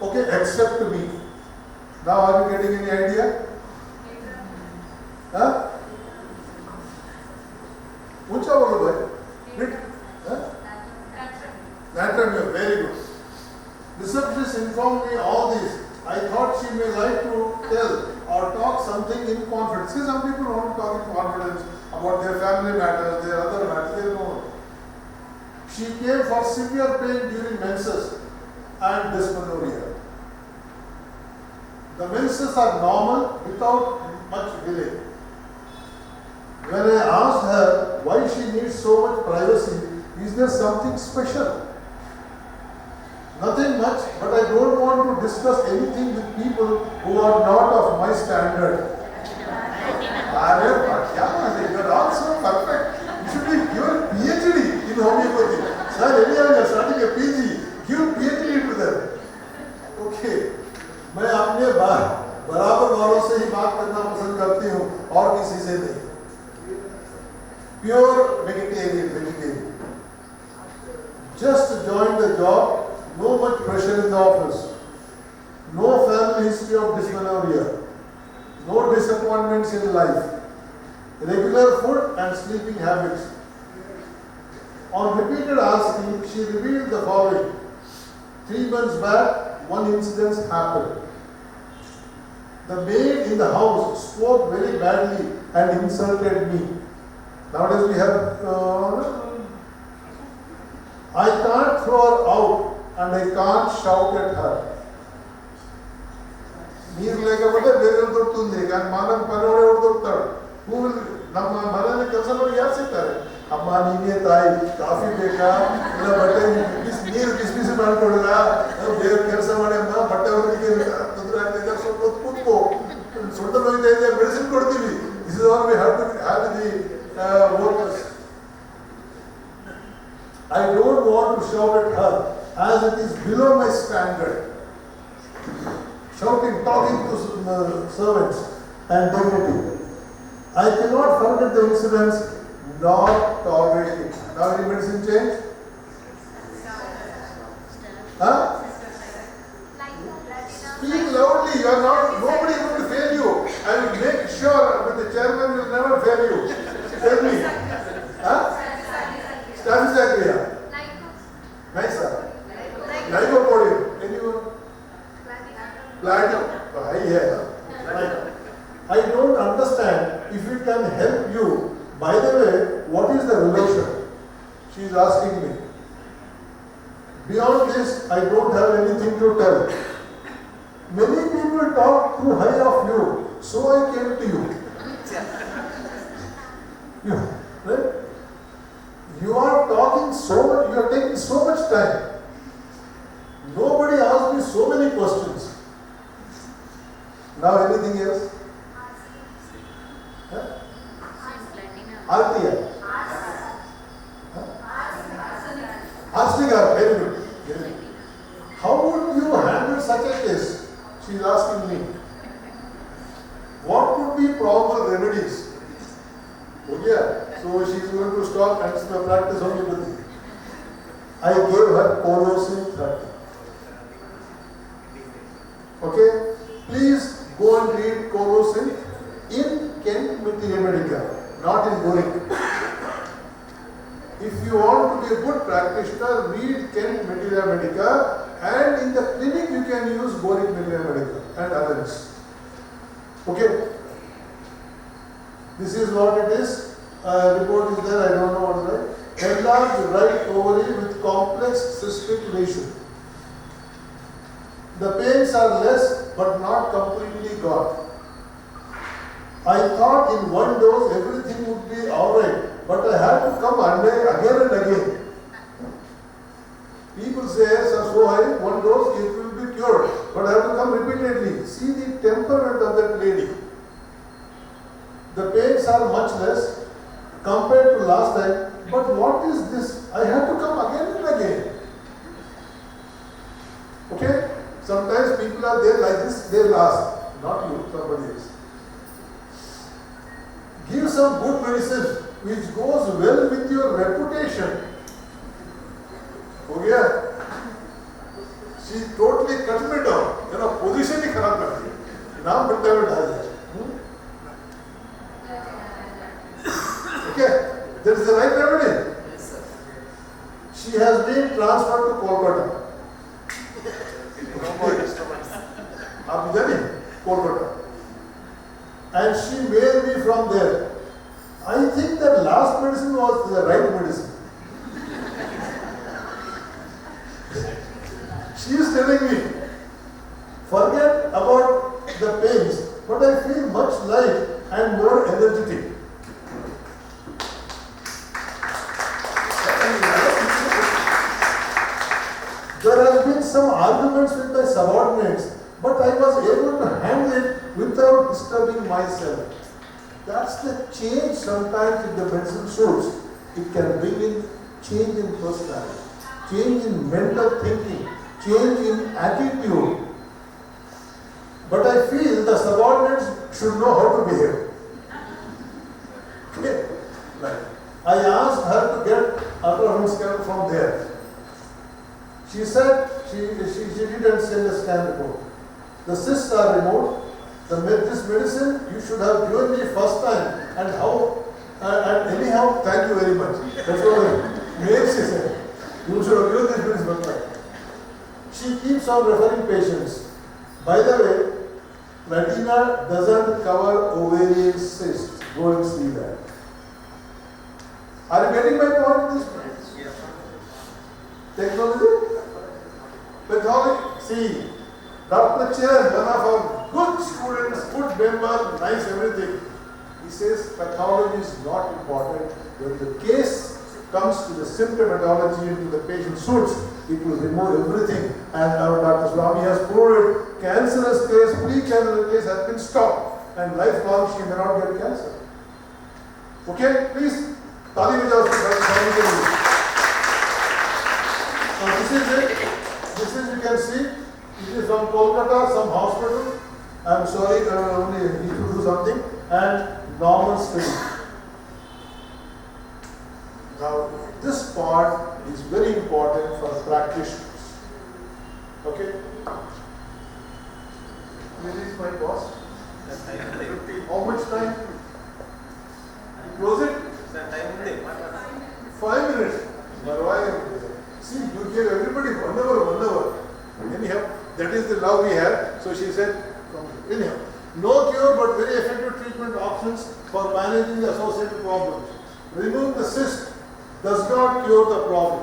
Okay, except me. Now are you getting any idea? Huh? Which hour? Tantrum, very good. Receptionist informed me all this. I thought she may like to tell or talk something in confidence. See, some people want to talk in confidence about their family matters, their other matters, they don't know. She came for severe pain during menses and dysmenorrhea. The menses are normal without much delay. When I asked her why she needs so much privacy, is there something special? Nothing much, but I don't want to discuss anything with people who are not of my standard. You are also perfect. You should be given PhD in homeopathy. Sir, anyhow you are starting a PG. Give PhD to them. Okay. मैं अपने बराबर वालों से ही बात करना पसंद करती हूँ और किसी से नहीं. Pure vegetarian. Just joined the job, no much pressure in the office, no family history of dysmenorrhea, no disappointments in life, regular food and sleeping habits. On repeated asking, she revealed the following. 3 months back, one incident happened. The maid in the house spoke very badly and insulted me. Nowadays we have I can't throw her out and I can't shout at her. ನೀರು ಲೇಖಪಟ್ಟೆ ಬೇರೆ ದೊಡ್ಡ ನಾನು ಮಾನವ ಪರವಡೆ ಹೊಡೆದೋಗ್ತಾಳೆ. ಹೂವಿನ ನಮ್ಮ ಮನೆಯಲ್ಲಿ ಕೆಲಸ ಮಾಡಿ ಯಾರು ಸಿಗ್ತಾರೆ? ಅಮ್ಮ ನೀನೇ ತಾಯಿ ಕಾಫಿ ಬೇಕಾ ಇಲ್ಲ ಬಟ್ಟೆ ನೀರು ಬಿಸಿ ಮಾಡ್ಕೊಡಲ್ಲ ಬೇರೆ ಕೆಲಸ ಮಾಡಿ ಅಮ್ಮ ಬಟ್ಟೆ ಹೊರಗೆ ತೊಂದರೆ ಆಗ್ತಿಲ್ಲ ಸ್ವಲ್ಪ ಹೊತ್ತು ಕೂತ್ಕೋ ಸೊಂಟ ನೋಯ್ತಾ ಇದೆ ಮೆಡಿಸಿನ್ ಕೊಡ್ತೀವಿ. This is all we have to have the workers. I don't want to shout at her as it is below my standard. Shouting, talking to servants and dignity. I cannot forget the incidents, not tolerate it. Now any medicine change? Huh? Speak loudly, you are not, nobody is going to fail you. I will make sure that the chairman will never fail you. Tell me. Huh? Staphysagria. Nice, sir. Lycopodium. Anyone? Platinum. I don't understand if it can help you. By the way, what is the relation? She is asking me. Beyond this, I don't have anything to tell. Many people talk too high of you, so I came to you. Right? You are talking so much, you are taking so much time. Nobody asked me so many questions. Now anything else? Huh? Artia. Arsenic, very good. How would you handle such a case? She is asking me. What could be probable remedies? Oh yeah. So she is going to stop and practice homeopathy. I gave her Colosin 30. Okay? Please go and read Colosin in Kent Remedies, not in Gorik. If you want to be a good practitioner, read Kent Medica, and in the clinic you can use Gorik Medica and others. Okay? This is what it is. Report is there, I don't know what is right. Enlarged right ovary with complex cystic lesion. The pains are less but not completely gone. I thought in one dose everything would be alright, but I had to come again and again. People say, sir, so high, one dose it will be cured. but I have to come repeatedly. See the temperament of that lady. The pains are much less compared to last time. But what is this? I have to come again and again. Okay? Sometimes people are there like this, they last. Not you, somebody else. Give some good medicine which goes well with your reputation. Oh yeah. She totally cut me down. Position ही खराब कर दी. नाम बिल्टा में डाल दिया. Okay, that is the right remedy. Yes, sir. She has been transferred to Kolkata. No more disturbance. आप जानिए Kolkata. And she mailed me from there. I think that last medicine was the right medicine. She is telling me, forget about the pains, but I feel much light and more energetic. There has been some arguments with my subordinates, but I was able to handle it without disturbing myself. That's the change sometimes in the medicine suits. It can bring in change in personality, change in mental thinking, change in attitude. But I feel the subordinates should know how to behave. Okay? Right. I asked her to get ultrasound scan from there. She said she didn't send a scan report. The cysts are removed. This medicine you should have given me first time, and anyhow, thank you very much. That's what she said. You should have given this medicine first time. She keeps on referring patients. By the way, platina doesn't cover ovarian cysts. Go and see that. Are you getting my point in this point? Yes. Technology? Pathology. See, Dr. Chair, one of our good students, good member, nice everything. He says pathology is not important. When the case comes to the symptomatology and to the patient suits, it will remove everything. And our Dr. Swami has proved it. Cancerous case, pre-cancerous case has been stopped. And lifelong she may not get cancer. Okay, please. Tali mein jao, Dr. Swami ke liye. Now this is it. This is, you can see, it is from Kolkata, some hospital. I am sorry, I only need to do something. And normal screening. Now, this part is very important for practitioners. Okay? Where is my boss? How much time? Close it? 5 minutes. See, you give everybody 1 hour, 1 hour. Anyhow, that is the love we have. So she said, anyhow, no cure but very effective treatment options for managing the associated problems. Remove the cyst does not cure the problem.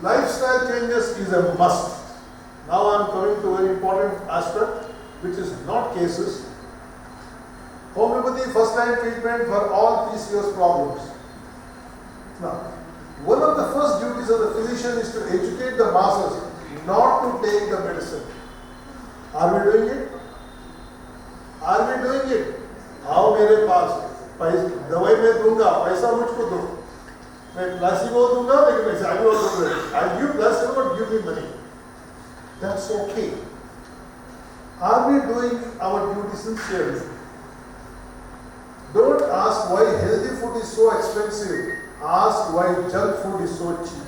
Lifestyle changes is a must. Now I am coming to a very important aspect, which is not cases. Homoeopathy first line treatment for all PCOS problems. Now, one of the first duties of the physician is to educate the masses not to take the medicine. Are we doing it? Are we doing it? How मेरे पास दवाई मैं दूंगा, पैसा मुझको दो. मैं placebo दूंगा, लेकिन मैं जागरूक दूंगा. I give placebo, but give me money. That's okay. Are we doing our duty sincerely? Don't ask why healthy food is so expensive. Ask why junk food is so cheap.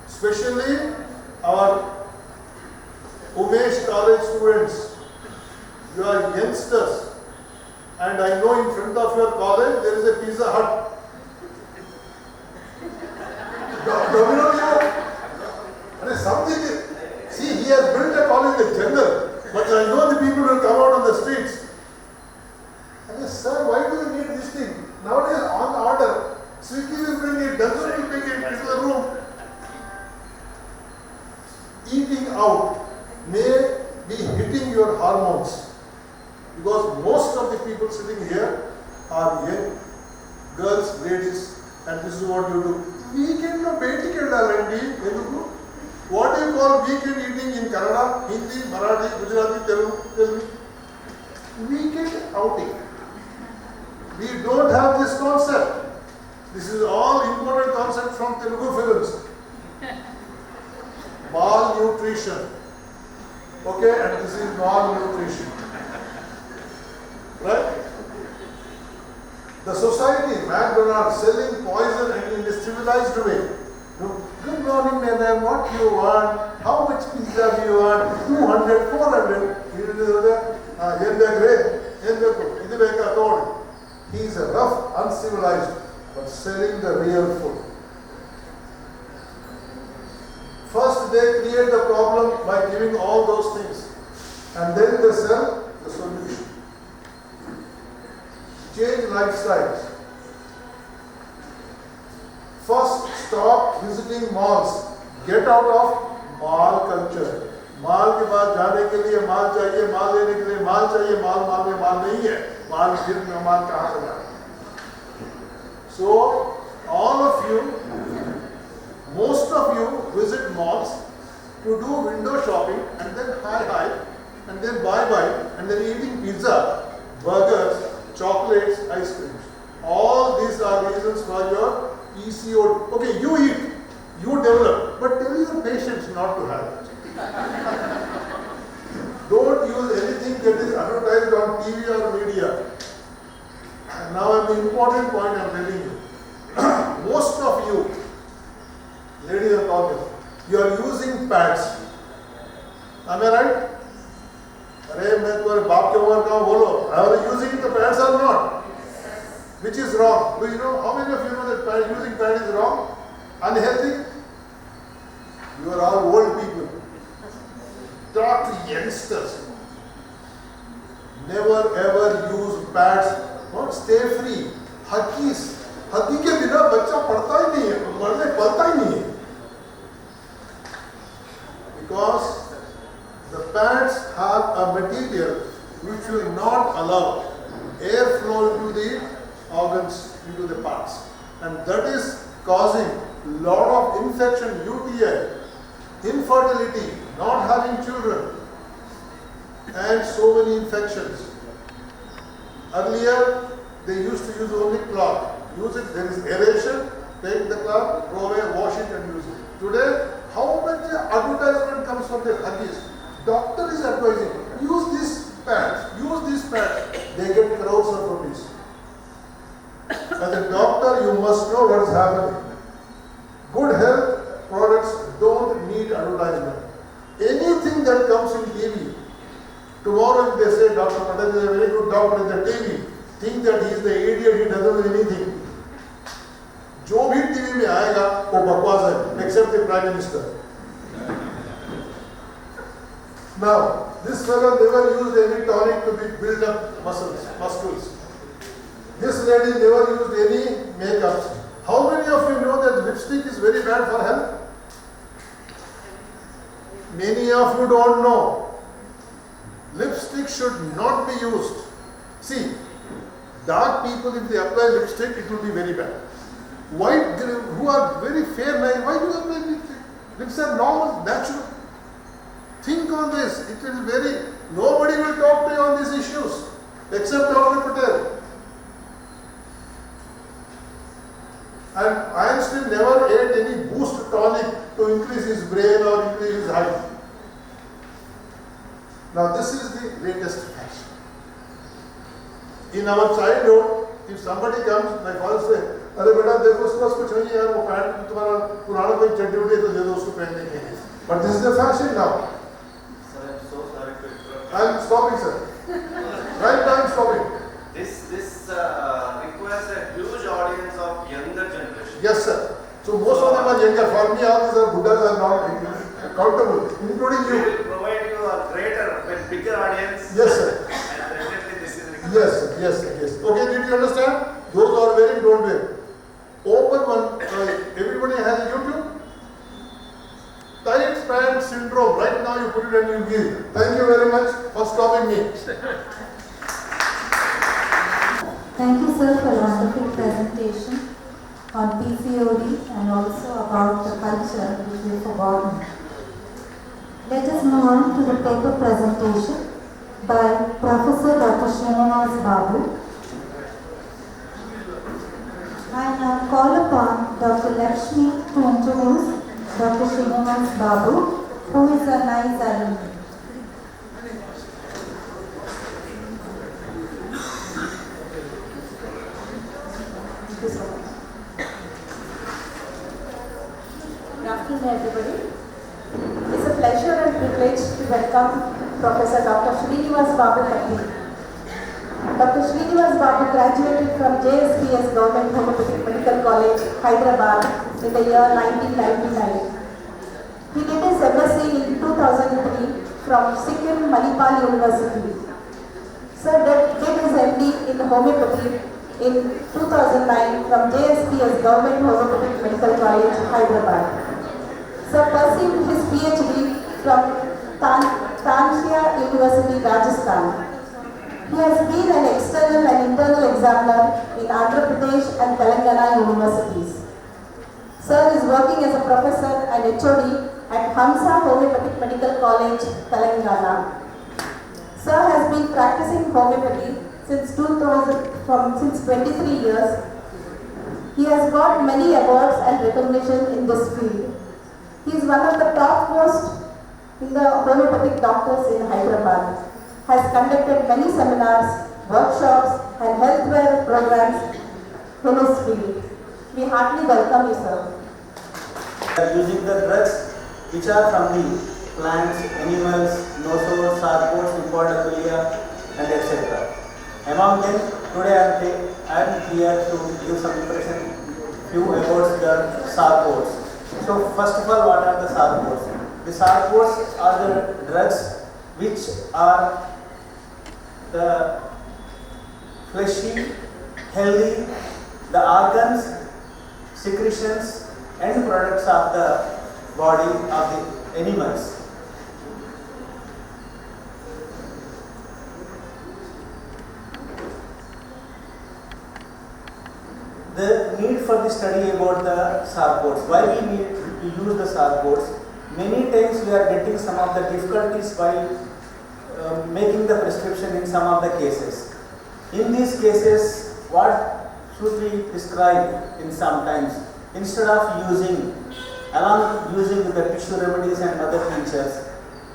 Especially our Umesh college students. You are youngsters. And I know in front of your college there is a Pizza Hut. And something, see, he has built a college in the jungle, but I know the people will come out on the streets. I said, sir, why do you need this thing? Nowadays, on order, Swiggy will bring it, doesn't will bring it into the room. Eating out may be hitting your hormones. Because most of the people sitting here are young girls, ladies, and this is what you do. Weekend no beti ke dalanడి ఎందుకు What do you call weekend eating in Kannada, Hindi, Marathi, Gujarati, Telugu? Tell me. Weekend outing. We don't have this concept. This is all imported concept from Telugu films. Malnutrition. Okay, and this is malnutrition. Right? The society, McDonald's selling poison and in a civilized way. Good morning, madam. What do you want? How much pizza do you want? 200, 400. He is a rough, uncivilized, but selling the real food. First, they create the problem by giving all those things, and then they sell the solution. Change lifestyles. First, stop visiting malls. Get out of mall culture. माल के बाद जाने के लिए माल चाहिए, माल लेने के लिए माल चाहिए, माल में माल नहीं है, माल फिर में माल कहाँ से लाए? So, all of you, most of you visit malls to do window shopping and then hi, and then bye, and then eating pizza, burgers, chocolates, ice creams. All these are reasons for your PCOD. Okay, you eat, you develop, but tell your patients not to have it. Don't use anything that is advertised on TV or media. And now the important point I am telling you. Most of you, ladies and gentlemen, you are using pads. Am I right? अरे मैं तुम्हारे बाप के उम्र का हूँ बोलो. Are you using the pads or not? Which is wrong? Do you know how many of you know that using pad is wrong? Unhealthy? You are all old people. Talk to youngsters. Never ever use pads. Don't stay free. Huggies. Huggy के बिना बच्चा पढ़ता ही नहीं है, मरने पलता ही नहीं है. Because the pads have a material which will not allow airflow into the organs, into the parts, and that is causing lot of infection, UTI, infertility, not having children, and so many infections. Earlier, they used to use only cloth. Use it, there is aeration, take the cloth, throw away, wash it and use it. Today, how much advertisement comes from the Huggies? Doctor is advising, use this pad, use this pad. They get crores of rupees. As a doctor, you must know what is happening. Good health products don't need advertisement. Anything that comes in TV, tomorrow if they say Dr. Patel is a very good doctor in the TV, think that he is the idiot, he doesn't know anything. जो भी TV में आएगा वो बकवास है, except the Prime Minister. Now, this fellow never used any tonic to build up muscles. This lady never used any makeup. How many of you know that lipstick is very bad for health? Many of you don't know. Lipstick should not be used. See, dark people, if they apply lipstick, it will be very bad. White, who are very fair, why do you apply lipstick? Lips are normal, natural. Think on this. It is very, nobody will talk to you on these issues except Dr. Patel. And Einstein never ate any boost tonic to increase his brain or increase his height. Now this is the latest fashion. In our childhood, if somebody comes, my father says, अरे बेटा देखो उसके पास कुछ नहीं है यार, वो pant तुम्हारा पुराना कोई चड्डी उड़ी तो दे दो उसको पहनने के लिए. But this is the fashion now. Sir, I'm so sorry to interrupt. I am stopping, sir. Right now I am stopping. This requires a huge audience of younger generation. Yes, sir. So most of them are younger. For me, all these are Buddhas are not accountable, including We you. will provide you a greater, bigger audience. Yes, sir. And definitely this is required. Yes, sir. Yes. Okay, did you understand? Those who are wearing, don't wear. Open one. Everybody has a YouTube. Tight pant syndrome. Right now you put it and you give. Thank you very much for stopping me. Thank you, sir, for a wonderful presentation on PCOD and also about the culture which we have forgotten. Let us move on to the paper presentation by Professor Dr. Shreepad Babu. I now call upon Dr. Lakshmi to introduce Dr. Shreepad Babu, who is a nice alumni. Good afternoon, everybody. It's a pleasure and privilege to welcome Professor Dr. Shreepad Babu Patel. Dr. Shreepad Babu graduated from JSPS Government Homoeopathic Medical College, Hyderabad in the year 1999. He did his MSc in 2003 from Sikkim Manipal University. Sir did his MD in homeopathy in 2009 from JSPS Government Homoeopathic Medical College, Hyderabad. Sir pursued his PhD from Tanshia University, Rajasthan. He has been an external and internal examiner in Andhra Pradesh and Telangana universities. Sir is working as a professor and HOD at Hamsa Homeopathic Medical College, Telangana. Sir has been practicing homeopathy since 23 years. He has got many awards and recognition in this field. He is one of the topmost in the homeopathic doctors in Hyderabad. Has conducted many seminars, workshops and healthcare programs in his field. We heartily welcome you, sir. Using the drugs which are from the plants, animals, nosodes, sarcodes, importabilia and etc. Among them, today I am here to give some impression few about the sarcodes. So first of all, what are the sarcodes? The sarcodes are the drugs which are the fleshy, healthy, the organs, secretions and products of the body of the animals. The need for the study about the sarcodes. Why we need to use the sarcodes? Many times we are getting some of the difficulties by making the prescription in some of the cases. In these cases, what should we prescribe in some times? Instead of using the tissue remedies and other features,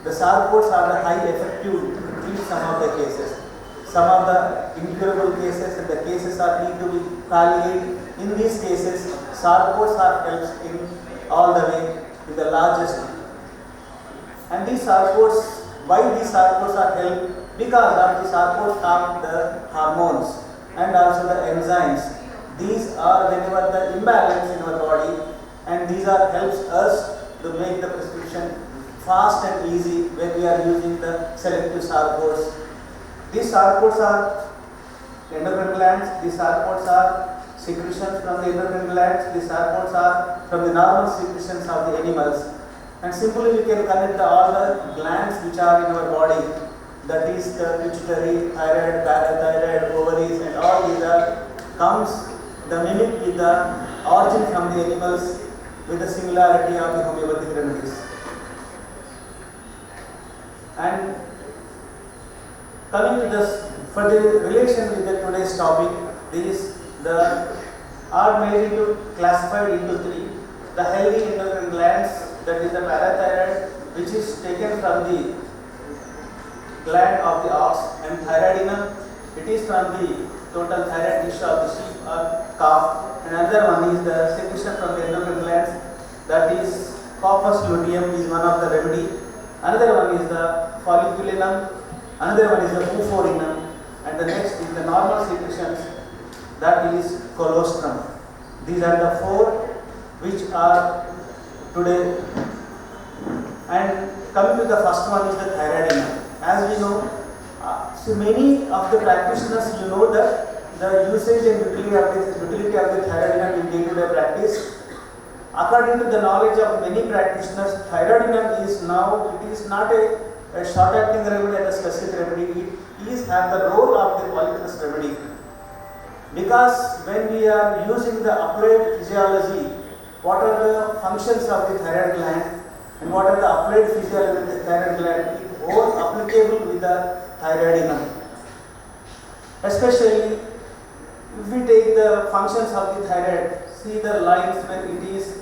the sarcodes are the high effective to treat some of the cases. Some of the incurable cases and the cases are need to be palliated. In these cases, sarcodes are helps in all the way in the largest. And these sarcodes, why these sarcodes are helped? Because of the sarcodes have the hormones and also the enzymes. These are whenever the imbalance in our body, and these are helps us to make the prescription fast and easy when we are using the selective sarcodes. These sarcodes are endocrine glands, these sarcodes are secretions from the endocrine glands, these sarcodes are from the normal secretions of the animals. And simply we can connect all the glands which are in our body, that is the pituitary, thyroid, parathyroid, ovaries and all these are comes the mimic with the origin from the animals with the similarity of the homeopathic remedies. And coming to this, for the relation with the today's topic, these are made into classified into three. The healthy endocrine glands, that is the parathyroid, which is taken from the gland of the ox, and thyroidinum, it is from the total thyroid tissue of the sheep or calf. And another one is the secretion from the endocrine glands, that is corpus luteum is one of the remedy. Another one is the folliculinum, another one is the euphorynum, and the next is the normal secretions, that is colostrum. These are the four which are today. And coming to the first one is the thyroidinum. As we know, so many of the practitioners, you know that the usage and utility of the thyroidinum in day-to-day practice. According to the knowledge of many practitioners, thyroidinum is now, it is not a short-acting remedy and a specific remedy. It is have the role of the polyphenous remedy. Because when we are using the applied physiology, what are the functions of the thyroid gland? and what are the applied physiology of the thyroid gland is all applicable with the thyroidinum. Especially if we take the functions of the thyroid, see the lines when it is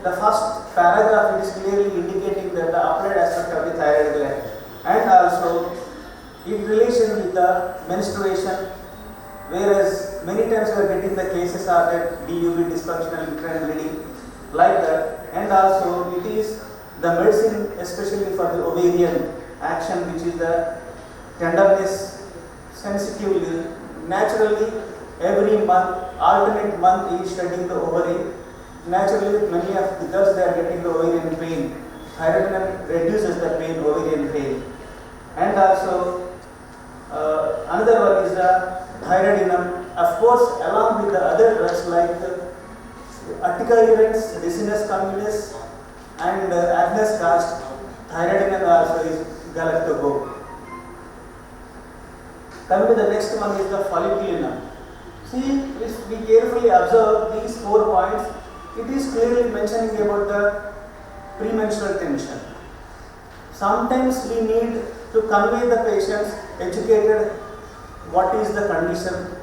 the first paragraph, it is clearly indicating that the applied aspect of the thyroid gland, and also in relation with the menstruation, whereas many times we are getting the cases are that DUB, dysfunctional uterine bleeding, like that, and also it is the medicine especially for the ovarian action, which is the tenderness, sensitively, naturally every month, alternate month is shedding the ovary. Naturally, many of the girls they are getting the ovarian pain. Thyroidinum reduces the pain, ovarian pain, and also another one is the thyroidinum. Of course, along with the other drugs like urticarians, Ricinus communis, and Agnes cast, thyroidinum also is galactogogue. Coming to the next one is the folliculinum. See, if we carefully observe these 4 points, it is clearly mentioning about the premenstrual tension. Sometimes we need to convey the patients educated what is the condition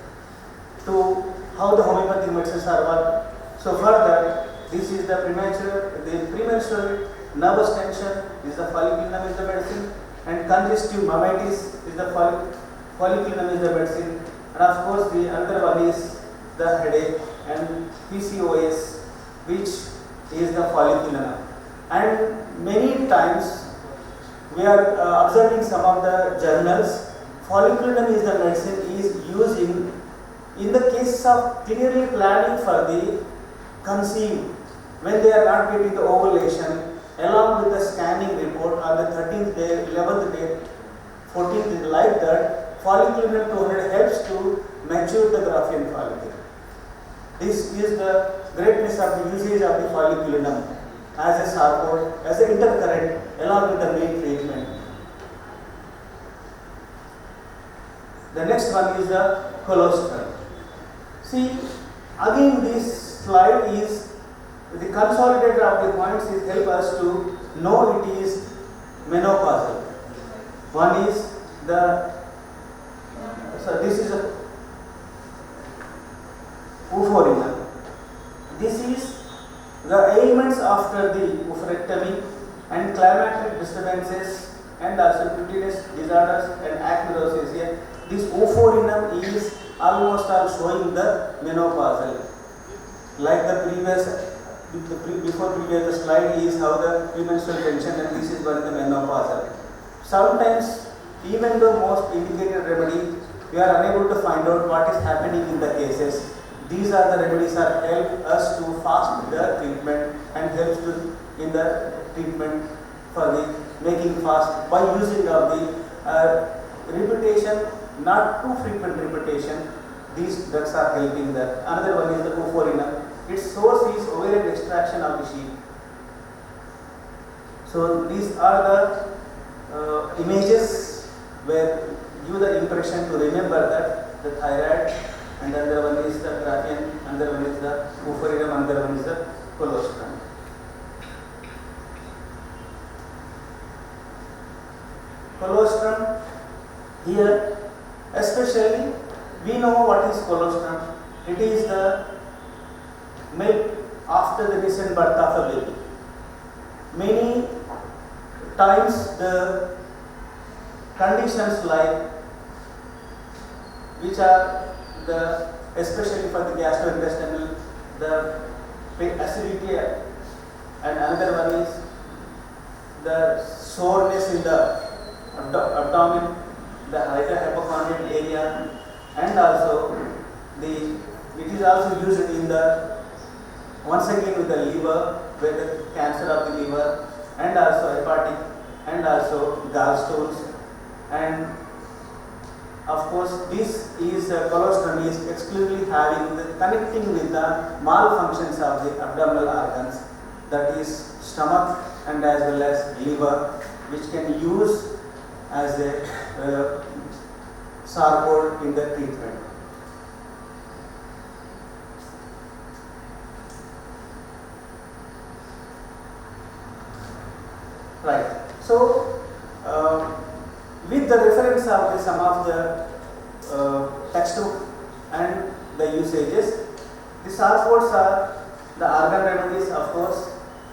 to how the homeopathic medicines are work. So further, this is the premenstrual nervous tension is the folliculinum is the medicine, and congestive mammitis is the folliculinum is the medicine, and of course the other one is the headache and PCOS, which is the folliculinum. And many times we are observing some of the journals, folliculinum is the medicine is used in the case of clearly planning for the conceive, when they are not getting the ovulation, along with the scanning report on the 13th day, 11th day, 14th day, like that, folliculinum 200 helps to mature the Graafian follicle. This is the greatness of the usage of the folliculinum as a sarcode, as an intercurrent along with the main treatment. The next one is the colostrum. See, again this slide is the consolidator of the points is help us to know it is menopausal. One is the, so this is a euphoria. This is the ailments after the oophorectomy and climactic disturbances and also cutaneous disorders and acne here. This euphorinum is almost all showing the menopausal. Like the before previous slide is how the premenstrual tension, and this is one of the menopausal. Sometimes, even though most indicated remedy, we are unable to find out what is happening in the cases. These are the remedies that help us to fast the treatment and helps to in the treatment for the making fast by using of the repetition, not too frequent repetition. These drugs are helping that. Another one is the euphorinum. Its source is ovarian extraction of the sheep. So these are the images where give the impression to remember that the thyroid, and another one is the Graafian, another one is the euphorinum, another one is the colostrum. Colostrum here, especially we know what is colostrum. It is the milk after the recent birth of a baby. Many times the conditions like which are the especially for the gastrointestinal, the acidity, and another one is the soreness in the abdomen, the hypochondrial area, and also it is also used in the once again with the liver, where the cancer of the liver, and also hepatic, and also gallstones, and of course this is colostrum is exclusively having the connecting with the malfunctions of the abdominal organs, that is stomach and as well as liver, which can use as a sarcode in the treatment. Right. So, with the reference of some of the textbook and the usages, the sarcodes are the organ remedies, of course,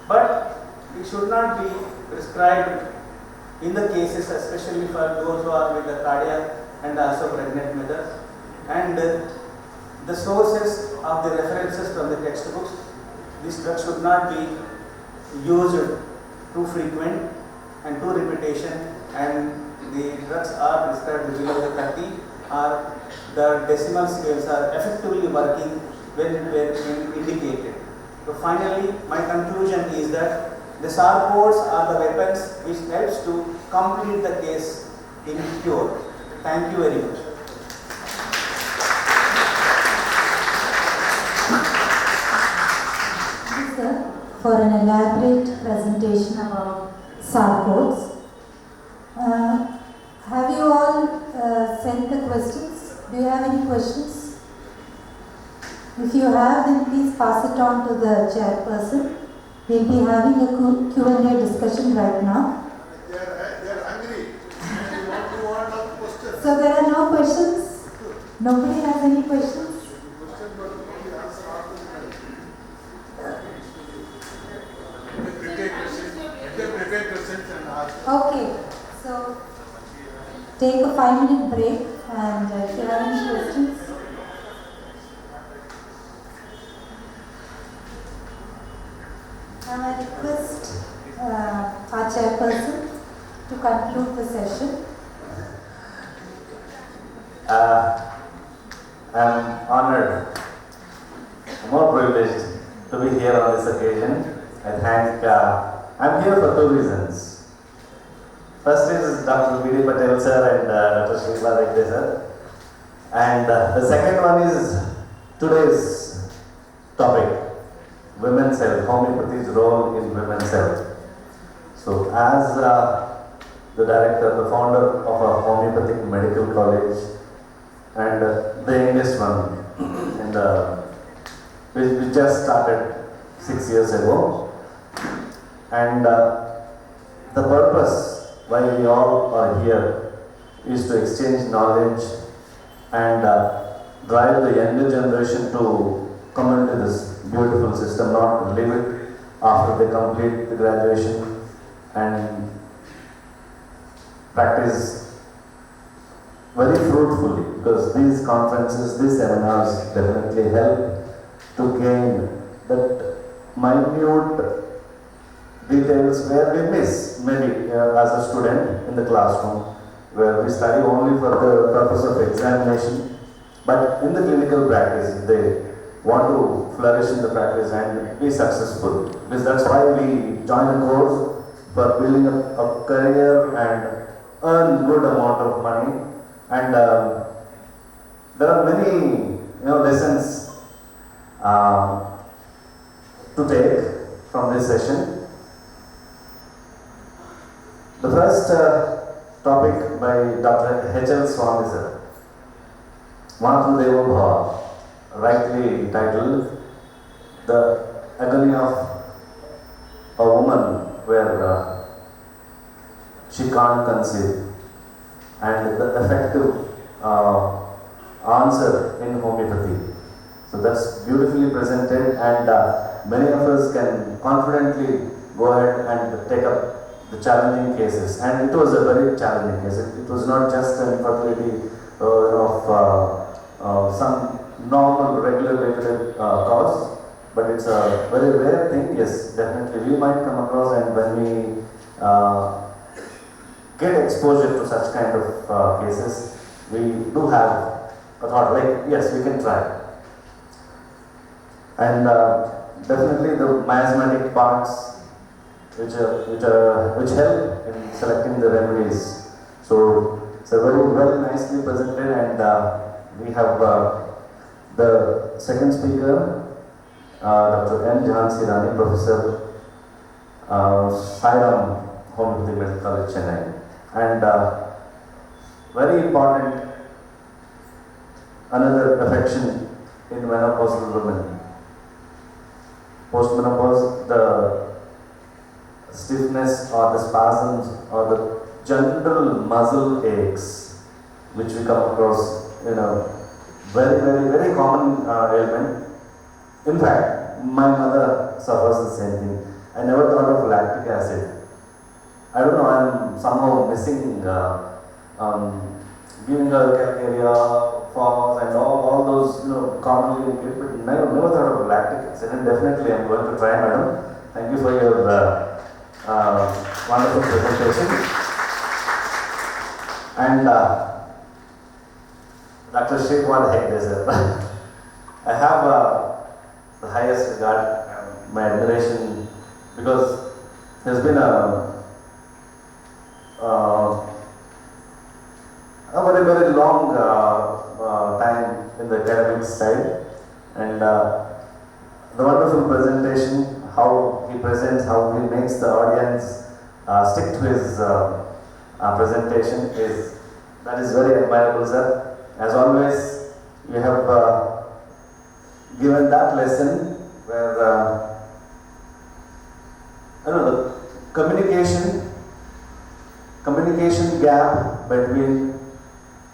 but it should not be prescribed in the cases, especially for those who are with the cardiac and also pregnant mothers. And the sources of the references from the textbooks, this drug should not be used too frequent and too repetition, and the drugs are prescribed below the 30 or the decimal scales are effectively working when indicated. So finally, my conclusion is that the sarcodes are the weapons which helps to complete the case in cure. Thank you very much. Thank you, sir, for an elaborate presentation about sarcodes. Have you all sent the questions? Do you have any questions? If you have, then please pass it on to the chairperson. We'll be having a Q&A discussion right now. They are angry. They want to questions. So there are no questions? Nobody has any questions? Okay, so take a 5-minute break, and if you have any questions. I request our chairperson to conclude the session. I'm honored, more privileged to be here on this occasion. I thank, I'm here for 2 reasons. First is Dr. Patel sir and Dr. Shreepad Hegde sir. And the second one is today's topic, women's health, homeopathy's role in women's health. So as the director, the founder of a homeopathic medical college, and the youngest one, and we just started 6 years ago, and the purpose why we all are here is to exchange knowledge and drive the younger generation to come into this beautiful system, not leave it after they complete the graduation, and practice very fruitfully, because these conferences, these seminars definitely help to gain that minute details where we miss maybe as a student in the classroom, where we study only for the purpose of examination, but in the clinical practice they want to flourish in the practice and be successful, because that's why we join a course for building a career and earn good amount of money. And there are many lessons to take from this session. The first topic by Dr. H.L. Swami sir, Manatru Bhava, rightly titled The Agony of a Woman Where She Can't Conceive, and the effective answer in homeopathy. So that's beautifully presented, and many of us can confidently go ahead and take up the challenging cases. And it was a very challenging case. It was not just an infertility of some normal, regular cause, but it's a very rare thing. Yes, definitely we might come across, and when we get exposure to such kind of cases, we do have a thought like, yes, we can try. And definitely the miasmatic parts which help in selecting the remedies. So it's a very well nicely presented, and we have the second speaker, Dr. N. Jhansi Rani, Professor Sairam, Homeopathy Medical College, Chennai. And very important, another affection in menopausal women. Postmenopause, the stiffness or the spasms or the general muscle aches, which we come across, very common ailment. In fact, my mother suffers the same thing. I never thought of lactic acid. I don't know, I'm somehow missing giving her cafeteria, forms and all those, commonly indicated, but never thought of lactic acid, and definitely I'm going to try, madam. Thank you for your wonderful presentation. And Dr. Shreepad Hegde, sir. I have the highest regard, my admiration, because there's been a very long time in the academic side, and the wonderful presentation, how he presents, how he makes the audience stick to his presentation that is very admirable, sir. As always, you have given that lesson where the communication gap between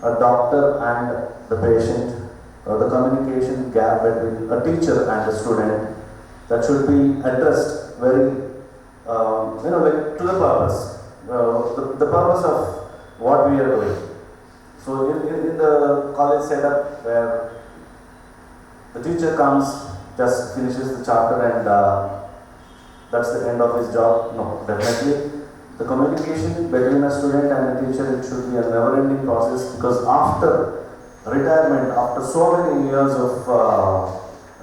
a doctor and the patient, or the communication gap between a teacher and a student, that should be addressed very, to the purpose, the purpose of what we are doing. So in the college setup where the teacher comes, just finishes the chapter and that's the end of his job. No, definitely. The communication between a student and a teacher, it should be a never-ending process, because after retirement, after so many years of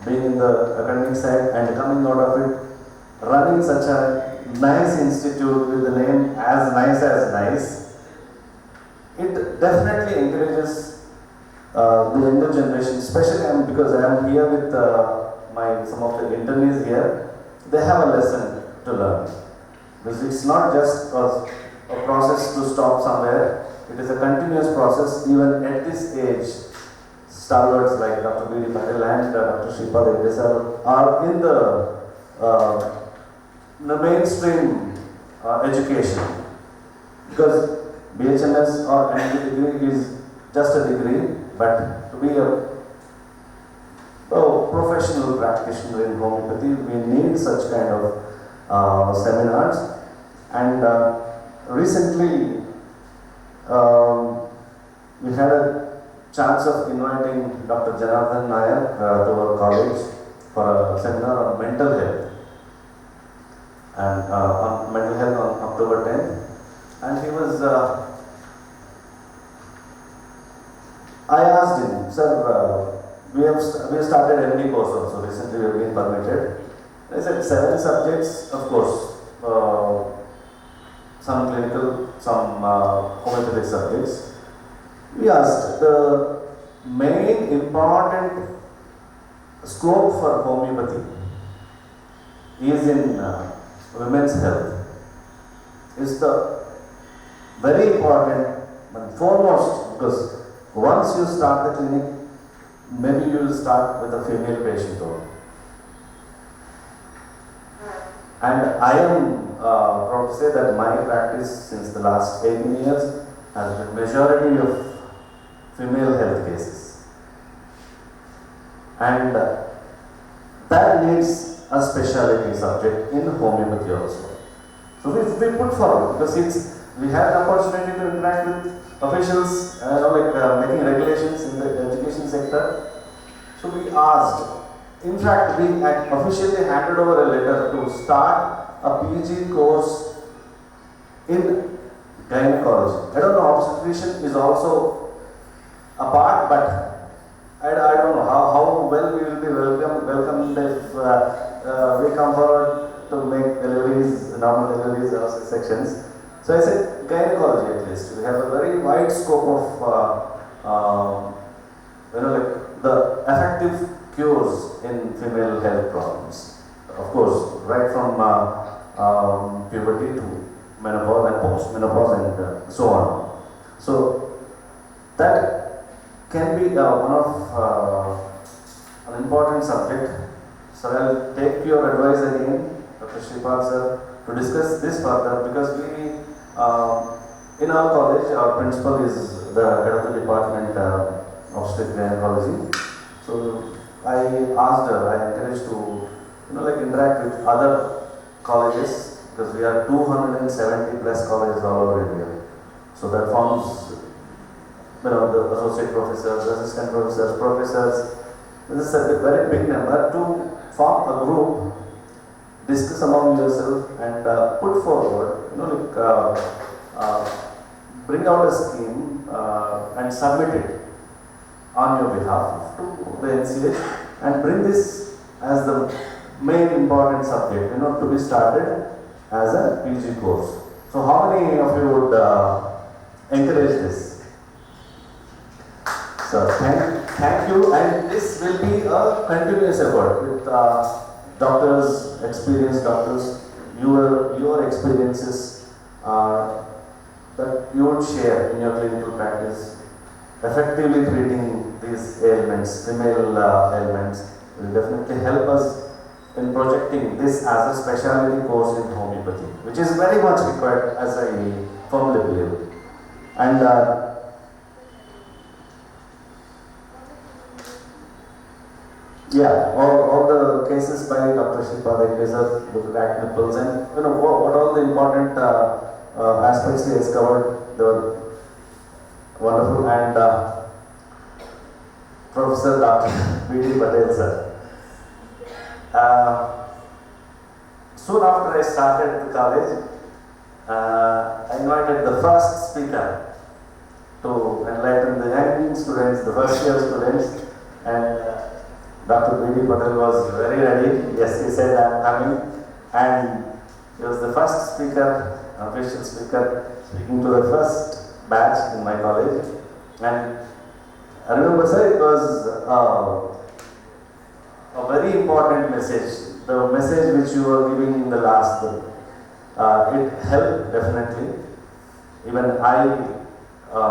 being in the academic side and coming out of it, running such a nice institute with the name as nice, it definitely encourages the younger generation, especially because I am here with some of the internees here. They have a lesson to learn. Because it's not just a process to stop somewhere, it is a continuous process. Even at this age, stalwarts like Dr. Patel and Dr. Shreepad are in the mainstream education. Because BHMS or MD degree is just a degree, but to be a professional practitioner in homeopathy, we need such kind of seminars. And recently we had a chance of inviting Dr. Janardhan Nayak to our college for a seminar on mental health, and on mental health on October 10th. And he was, I asked him, sir, we have started MD course also, recently we have been permitted. I said 7 subjects, of course, some clinical, some homeopathic subjects. We asked, the main important scope for homeopathy is in women's health. Is the very important, but foremost, because once you start the clinic, maybe you will start with a female patient only. And I am proud to say that my practice since the last 18 years has been majority of female health cases. And that needs a specialty subject in homeopathy also. So we put forward, because we had the opportunity to interact with officials, making regulations in the education sector. So we asked, in fact, we officially handed over a letter to start a PG course in gynecology. I don't know, obstetrician is also a part, but I don't know how well we will be welcomed if we come forward to make deliveries, normal deliveries or sections. So I said gynecology at least. We have a very wide scope of the effective cures in female health problems. Of course, right from puberty to menopause and post-menopause and so on. So that can be one of an important subject. So I'll take your advice again, Dr. Shreepad sir, to discuss this further because we, in our college, our principal is the head of the department of obstetrics and gynecology. So I asked her, I encouraged to, interact with other colleges because we are 270 plus colleges all over India. So that forms, the associate professors, assistant professors, professors. This is a very big number to form a group, discuss among yourself and put forward, bring out a scheme and submit it on your behalf to the NCH and bring this as the main important subject, to be started as a PG course. So how many of you would encourage this? So thank you, and this will be a continuous effort with doctors, experienced doctors, your experiences that you would share in your clinical practice, effectively treating these ailments, female ailments, will definitely help us in projecting this as a specialty course in homeopathy, which is very much required, as I firmly believe. And yeah, all the cases by Dr. Shreepad, the cracked nipples, and what all the important aspects he has covered, they were wonderful. And Professor Dr. B.D. Patel sir. Soon after I started the college, I invited the first speaker to enlighten the young students, the first year students, and Dr. B.D. Patel was very ready. Yes, he said, "I am coming," and he was the first speaker, official speaker, speaking to the first batch in my college. And I remember, sir, it was a very important message. The message which you were giving in the last, it helped definitely. Even I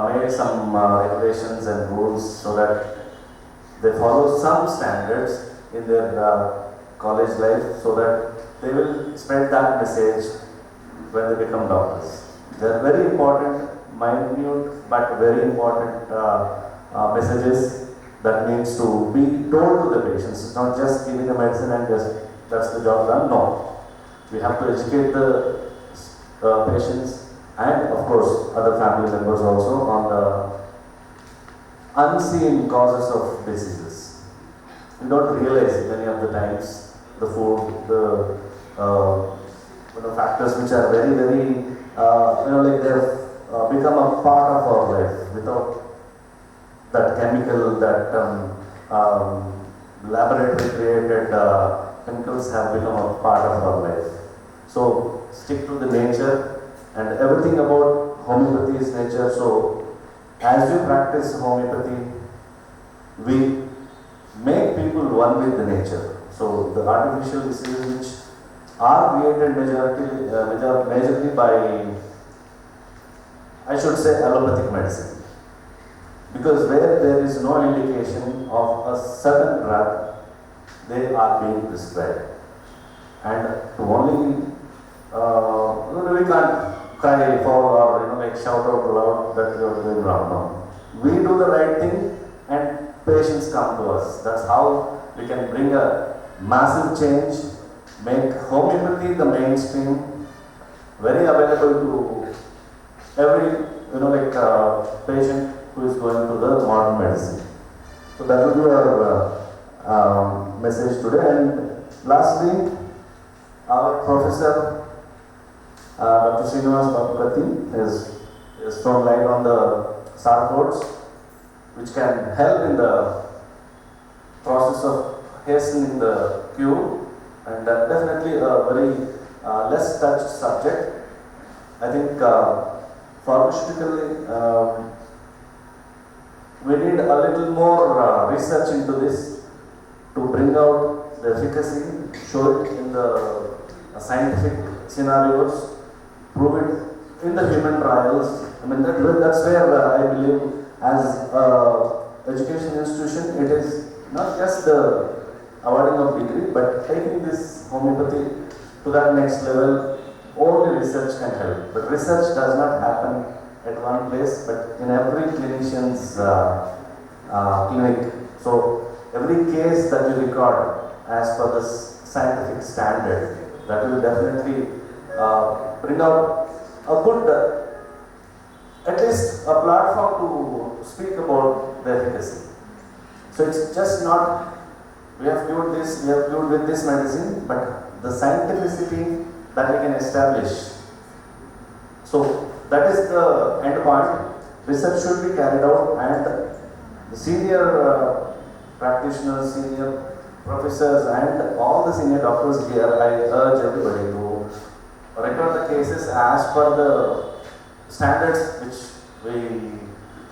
made some regulations and rules so that they follow some standards in their college life so that they will spread that message when they become doctors. They are very important, minute but very important messages that needs to be told to the patients. It's not just giving the medicine and just that's the job done. No. We have to educate the patients and of course other family members also on the unseen causes of diseases. We don't realize many of the times the food, the factors which are very, very, they have become a part of our life without that chemical, that laboratory created chemicals have become a part of our life. So stick to the nature, and everything about homeopathy is nature. So as you practice homeopathy, we make people one with the nature. So the artificial diseases which are created majorly by, I should say, allopathic medicine. Because where there is no indication of a certain drug, they are being prescribed. And to only, we can't cry for or shout out loud that you are doing wrong. No. We do the right thing and patients come to us. That's how we can bring a massive change, make homeopathy the mainstream, very available to every patient who is going to the modern medicine. So that will be our message today. And lastly, our professor Dr. Shreepad has thrown light on the sarcodes, which can help in the process of hastening the cure, and definitely a very less touched subject. I think pharmaceutically we need a little more research into this to bring out the efficacy, show it in the scientific scenarios, prove it in the human trials. I mean that's where I believe as education institution it is not just the awarding of degree but taking this homeopathy to that next level only research can help. But research does not happen at one place, but in every clinician's clinic. So every case that you record as per the scientific standard, that will definitely bring out a good, at least a platform to speak about the efficacy. So it's just not, we have cured this, we have cured with this medicine, but the scientificity that we can establish. So that is the end point. Research should be carried out, and the senior practitioners, senior professors, and all the senior doctors here, I urge everybody to record the cases as per the standards which we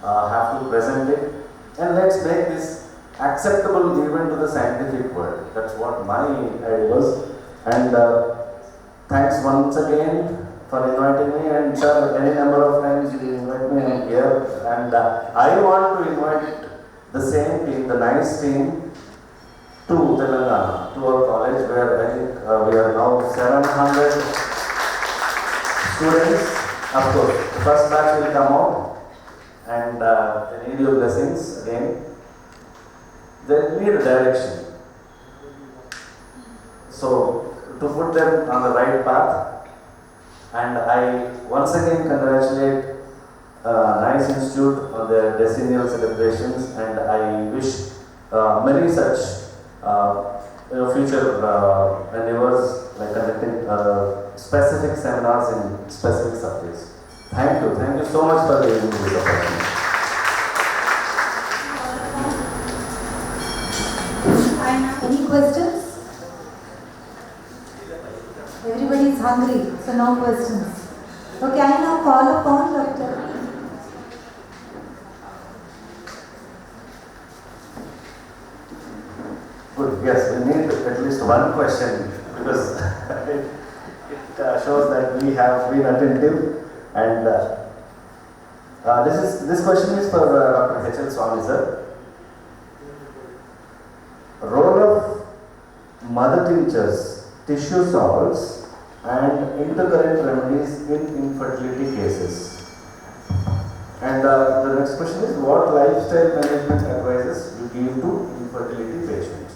have to present it, and let's make this acceptable even to the scientific world. That's what my idea was. And thanks once again for inviting me, and sir, any number of times you invite me, I'm here. And I want to invite the same team, the nice team, to Telangana, to our college, where I think we are now 700 students. Of course, the first batch will come out, and they need your blessings again. They need a direction. So, to put them on the right path, and I once again congratulate Nice Institute on their decennial celebrations, and I wish many such future endeavors, like conducting specific seminars in specific subjects. Thank you so much for giving me this opportunity. Any questions? Everybody is hungry, so no questions. Okay, I now call upon Dr. Good, yes, we need at least one question, because it shows that we have been attentive, and this question is for Dr. H.L. Swami, sir. Role of mother tinctures, tissue salts, and intercurrent remedies in infertility cases. And the next question is, what lifestyle management advices you give to infertility patients?